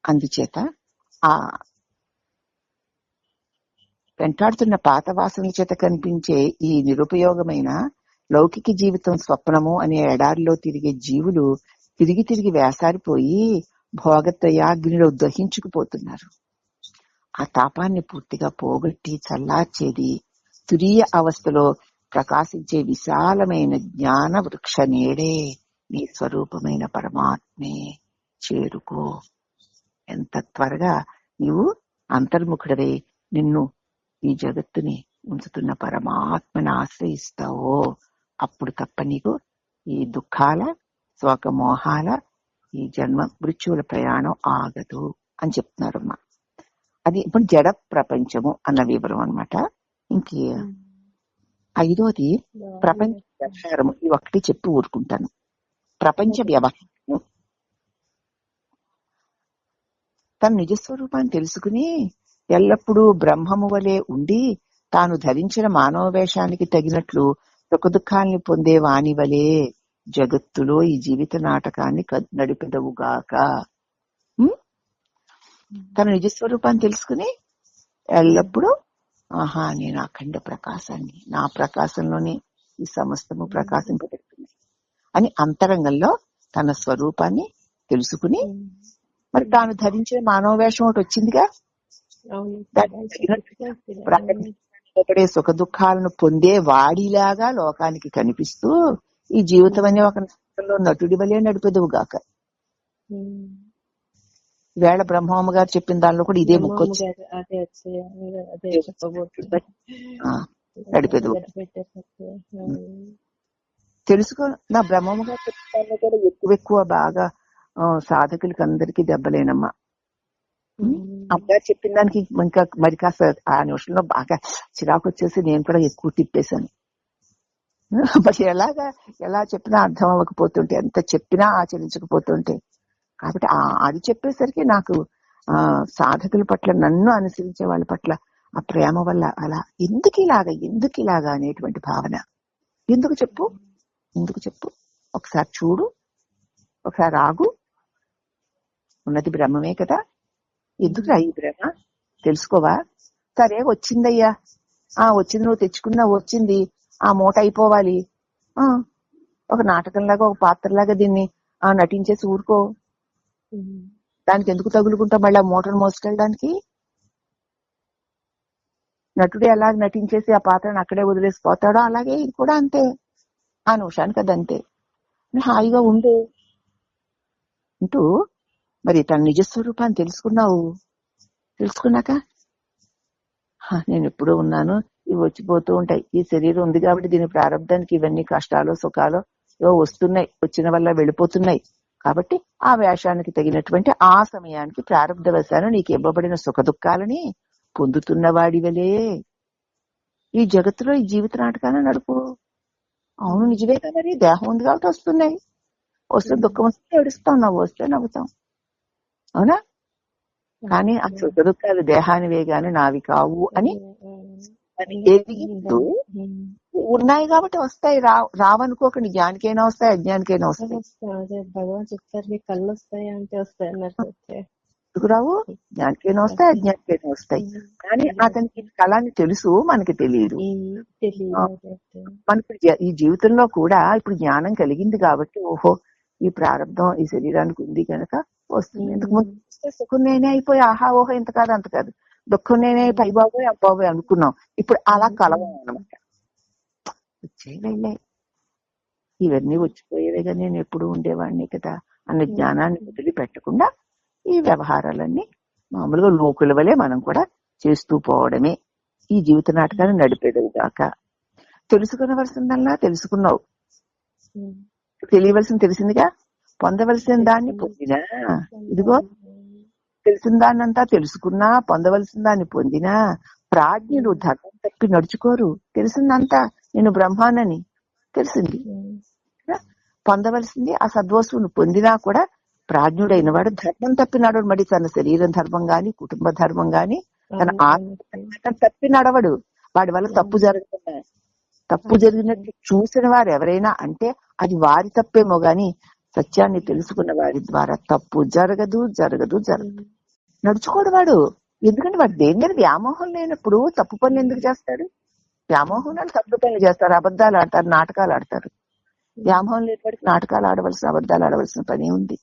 అందుచేత ఆ వెంటాడుతున్న పాత వాసనల చేత కనిపించే ఈ నిరుపయోగమైన లౌకిక జీవితం స్వప్నము అనే ఎడారిలో తిరిగే జీవులు తిరిగి తిరిగి వేసారిపోయి భోగత్రయాగ్నిలో దహించుకుపోతున్నారు. ఆ తాపాన్ని పూర్తిగా పోగొట్టి చల్లార్చేది తురీయ అవస్థలో ప్రకాశించే విశాలమైన జ్ఞాన వృక్ష నేడే నీ స్వరూపమైన పరమాత్మే. చేరుకో. ఎంత త్వరగా నీవు అంతర్ముఖుడవై నిన్ను ఈ జగత్తుని ఉంచుతున్న పరమాత్మని ఆశ్రయిస్తావో అప్పుడు తప్ప నీకు ఈ దుఃఖాల శోకమోహాల ఈ జన్మ మృత్యువుల ప్రయాణం ఆగదు అని చెప్తున్నారమ్మా. అది ఇప్పుడు జడ ప్రపంచము అన్న వివరం అనమాట. ఇంకే ఐదోది ప్రపంచ వ్యవహారము. ఈ ఒకటి చెప్పి ఊరుకుంటాను. ప్రపంచ వ్యవహారం తన నిజస్వరూపాన్ని తెలుసుకుని ఎల్లప్పుడూ బ్రహ్మము వలె ఉండి తాను ధరించిన మానవ వేషానికి తగినట్లు సుఖదుఖాల్ని పొందే వాణి వలె జగత్తులో ఈ జీవిత నాటకాన్ని నడిపెదవుగాక. తన నిజస్వరూపాన్ని తెలుసుకుని ఎల్లప్పుడూ నేను అఖండ ప్రకాశాన్ని, నా ప్రకాశంలోనే ఈ సమస్తము ప్రకాశింపబడుతుంది అని అంతరంగంలో తన స్వరూపాన్ని తెలుసుకుని మరి తాను ధరించిన మానవ వేషం ఒకటి వచ్చిందిగా, ఒకడే సుఖ దుఃఖాలను పొందే వాడిలాగా లోకానికి కనిపిస్తూ ఈ జీవితం అనే ఒక నాటకంలో నటుడి వలె నడిపెదవుగాక. వేళ బ్రహ్మమ్మ గారు చెప్పిన దానిలో కూడా ఇదే ముక్కు నడిపెదవు తెలుసుకో. నా బ్రహ్మమ్మ గారు చెప్పిన దానిలో కూడా ఎక్కువ బాగా సాధకులకి అందరికీ దెబ్బలేనమ్మా. అమ్మగారు చెప్పిన దానికి ఇంకా మరి కాస్త ఆ నిమిషంలో బాగా చిరాకు వచ్చేసి నేను కూడా ఎక్కువ తిప్పేశాను. మరి ఎలా చెప్పినా అర్థం అవ్వకపోతుంటే, ఎంత చెప్పినా ఆచరించకపోతుంటే, కాబట్టి అది చెప్పేసరికి నాకు సాధకుల పట్ల, నన్ను అనుసరించే వాళ్ళ పట్ల ఆ ప్రేమ వల్ల అలా ఎందుకు ఇలాగా అనేటువంటి భావన. ఎందుకు చెప్పు ఒకసారి చూడు, ఒకసారి ఆగు. ఉన్నది బ్రహ్మమే కదా, ఎందుకు ఈ బ్రహ్మ తెలుసుకోవా? సరే వచ్చిందయ్యా, వచ్చింది, నువ్వు తెచ్చుకున్నా, వచ్చింది, ఆ మూట అయిపోవాలి. ఒక నాటకంలాగా, ఒక పాత్రలాగా దీన్ని నటించేసి ఊరుకో. దానికి ఎందుకు తగులుకుంటా మళ్ళీ ఆ మూటను మోసుకెళ్ళడానికి? నటుడు ఎలా నటించేసి ఆ పాత్రను అక్కడే వదిలేసిపోతాడో అలాగే ఇది కూడా అంతే. ఆ నిమిషానికి అదంతే. హాయిగా ఉండు అంటూ మరి తన నిజస్వరూపాన్ని తెలుసుకున్నాక నేను ఎప్పుడూ ఉన్నాను, ఇవి వచ్చిపోతూ ఉంటాయి. ఈ శరీరం ఉంది కాబట్టి దీని ప్రారంభానికి ఇవన్నీ కష్టాలు సుఖాలు వస్తున్నాయి, వచ్చిన వల్ల వెళ్ళిపోతున్నాయి. కాబట్టి ఆ వేషానికి తగినటువంటి ఆ సమయానికి ప్రారంభ వశాన నీకు ఇవ్వబడిన సుఖ దుఃఖాలని పొందుతున్న వాడి వలే ఈ జగత్తులో ఈ జీవిత నాటకాన్ని నడుపు. అవును నిజమే కదా, మరి దేహం ఉంది కాబట్టి వస్తున్నాయి. వస్తే దుఃఖం వస్తే ఏడుస్తాం, నవ్వు వస్తే నవ్వుతాం. అవునా? కానీ ఆ సుఖ దుఃఖాలు దేహానివే గాని నావి కావు అని ఎదిగిస్తూ ఉన్నాయి కాబట్టి వస్తాయి. రావనుకోకండి, జ్ఞానికైనా వస్తాయి, అజ్ఞానికైనా వస్తాయి. భగవాన్ చెప్తారు కళ్ళు వస్తాయి అంటే వస్తాయి అన్నట్టు. ఎందుకు రావు? జ్ఞానికైనా వస్తాయి, అజ్ఞానికైనా వస్తాయి. కానీ అతనికి కళని తెలుసు, మనకి తెలియదు. మనకు ఈ జీవితంలో కూడా ఇప్పుడు జ్ఞానం కలిగింది కాబట్టి ఓహో ఈ ప్రారంభం ఈ శరీరానికి ఉంది కనుక వస్తుంది. ఇంతకు ముందు సుఖం నేనే అయిపోయి ఆహా ఓహో ఇంత కాదు అంత కాదు. దుఃఖం నేనే పైబాబోయ్ అబ్బాబోయ్ అనుకున్నాం. ఇప్పుడు అలా కలవం అనమాట. వచ్చే వెళ్ళే ఇవన్నీ వచ్చిపోయేవిగా, నేను ఎప్పుడు ఉండేవాడిని కదా అన్న జ్ఞానాన్ని వదిలిపెట్టకుండా ఈ వ్యవహారాలన్నీ మామూలుగా లోకుల వలె మనం కూడా చేస్తూ పోవడమే ఈ జీవిత నాటకాన్ని నడిపేది దాకా. తెలుసుకునవలసిందల్లా తెలుసుకున్నావు, తెలియవలసింది తెలిసిందిగా, పొందవలసిన దాన్ని పొందినా, ఇదిగో తెలిసిన దాన్నంతా తెలుసుకున్నా, పొందవలసిన దాన్ని పొందినా ప్రాజ్ఞులు ధర్మం తప్పి నడుచుకోరు. తెలిసిందంతా నేను బ్రహ్మానని తెలిసింది, పొందవలసింది ఆ సద్వస్తువును పొందినా కూడా ప్రాజ్ఞుడైన వాడు ధర్మం తప్పి నడవడు. మరి తన శరీరం ధర్మం గాని, కుటుంబ ధర్మం గాని, తన ఆత్మ తప్పి నడవడు. వాడి వల్ల తప్పు జరుగుతున్నా, తప్పు జరిగినట్టు చూసిన వారు ఎవరైనా అంటే అది వారి తప్పేమో గాని సత్యాన్ని తెలుసుకున్న వారి ద్వారా తప్పు జరగదు జరగదు జరగదు. నడుచుకోడు వాడు. ఎందుకంటే వాడు దేని మీద వ్యామోహం లేనప్పుడు తప్పు పనులు ఎందుకు చేస్తాడు? వ్యామోహం తప్పు పనులు చేస్తారు, అబద్ధాలు ఆడతారు, నాటకాలు ఆడతారు. వ్యామోహం లేని వాడికి నాటకాలు ఆడవలసిన, అబద్ధాలు ఆడవలసిన పని ఉంది.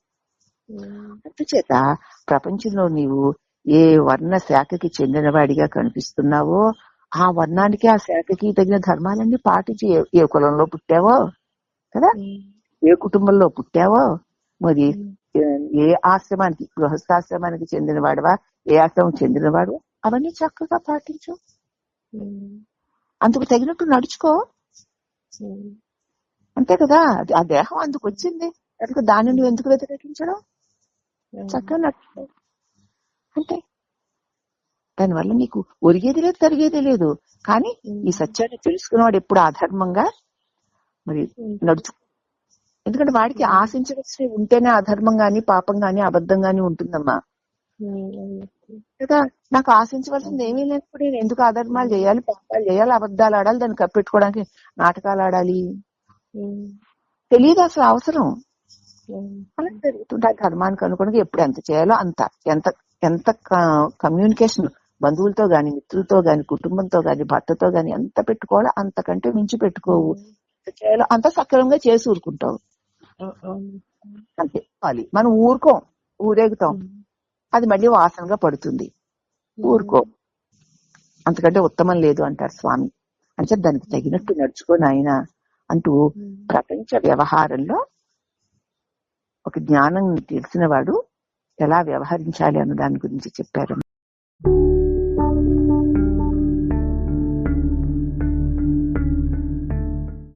అందుచేత ప్రపంచంలో నీవు ఏ వర్ణ శాఖకి చెందిన వాడిగా కనిపిస్తున్నావో ఆ వర్ణానికి, ఆ శాఖకి తగిన ధర్మాలన్నీ పాటించి, ఏ కులంలో పుట్టావో కదా, ఏ కుటుంబంలో పుట్టావో, మరి ఏ ఆశ్రమానికి, గృహస్థాశ్రమానికి చెందిన వాడవా, ఏ ఆశ్రమం చెందినవాడు, అవన్నీ చక్కగా పాటించు. అందుకు తగినట్టు నడుచుకో, అంతే కదా. ఆ దేహం అందుకు వచ్చింది, అందుకు దాన్ని నువ్వు ఎందుకు వ్యతిరేకించడం? చక్కగా నడుచుకో అంటే దానివల్ల నీకు ఒరిగేది లేదు, తరిగేది లేదు. కానీ ఈ సత్యాన్ని తెలుసుకున్నవాడు ఎప్పుడు అధర్మంగా మరి నడుచు. ఎందుకంటే వాడికి ఆశించవలసి ఉంటేనే అధర్మం గాని, పాపం గాని, అబద్ధం గాని ఉంటుందమ్మా కదా. నాకు ఆశించవలసింది ఏమీ లేనప్పుడు నేను ఎందుకు అధర్మాలు చేయాలి, పాపాలు చేయాలి, అబద్ధాలు ఆడాలి, దాన్ని కప్పెట్టుకోవడానికి నాటకాలు ఆడాలి? తెలియదు అసలు అవసరం. అలా జరుగుతుంటే ధర్మానికి అనుకోవడానికి ఎప్పుడు ఎంత చేయాలో అంత, ఎంత ఎంత కమ్యూనికేషన్ బంధువులతో గాని, మిత్రులతో గాని, కుటుంబంతో గాని, భర్తతో గాని ఎంత పెట్టుకోవాలో అంతకంటే మించి పెట్టుకోవు. చేయాలో అంత సక్రమంగా చేసి ఊరుకుంటావు అంతే. మనం ఊరుకోం, ఊరేగుతాం, అది మళ్ళీ వాసనగా పడుతుంది. ఊరుకో, అంతకంటే ఉత్తమం లేదు అంటారు స్వామి. అంటే దానికి తగినట్టు నడుచుకొని ఆయన అంటూ ప్రపంచ వ్యవహారంలో ఒక జ్ఞానం తెలిసిన వాడు ఎలా వ్యవహరించాలి అన్న దాని గురించి చెప్పారు.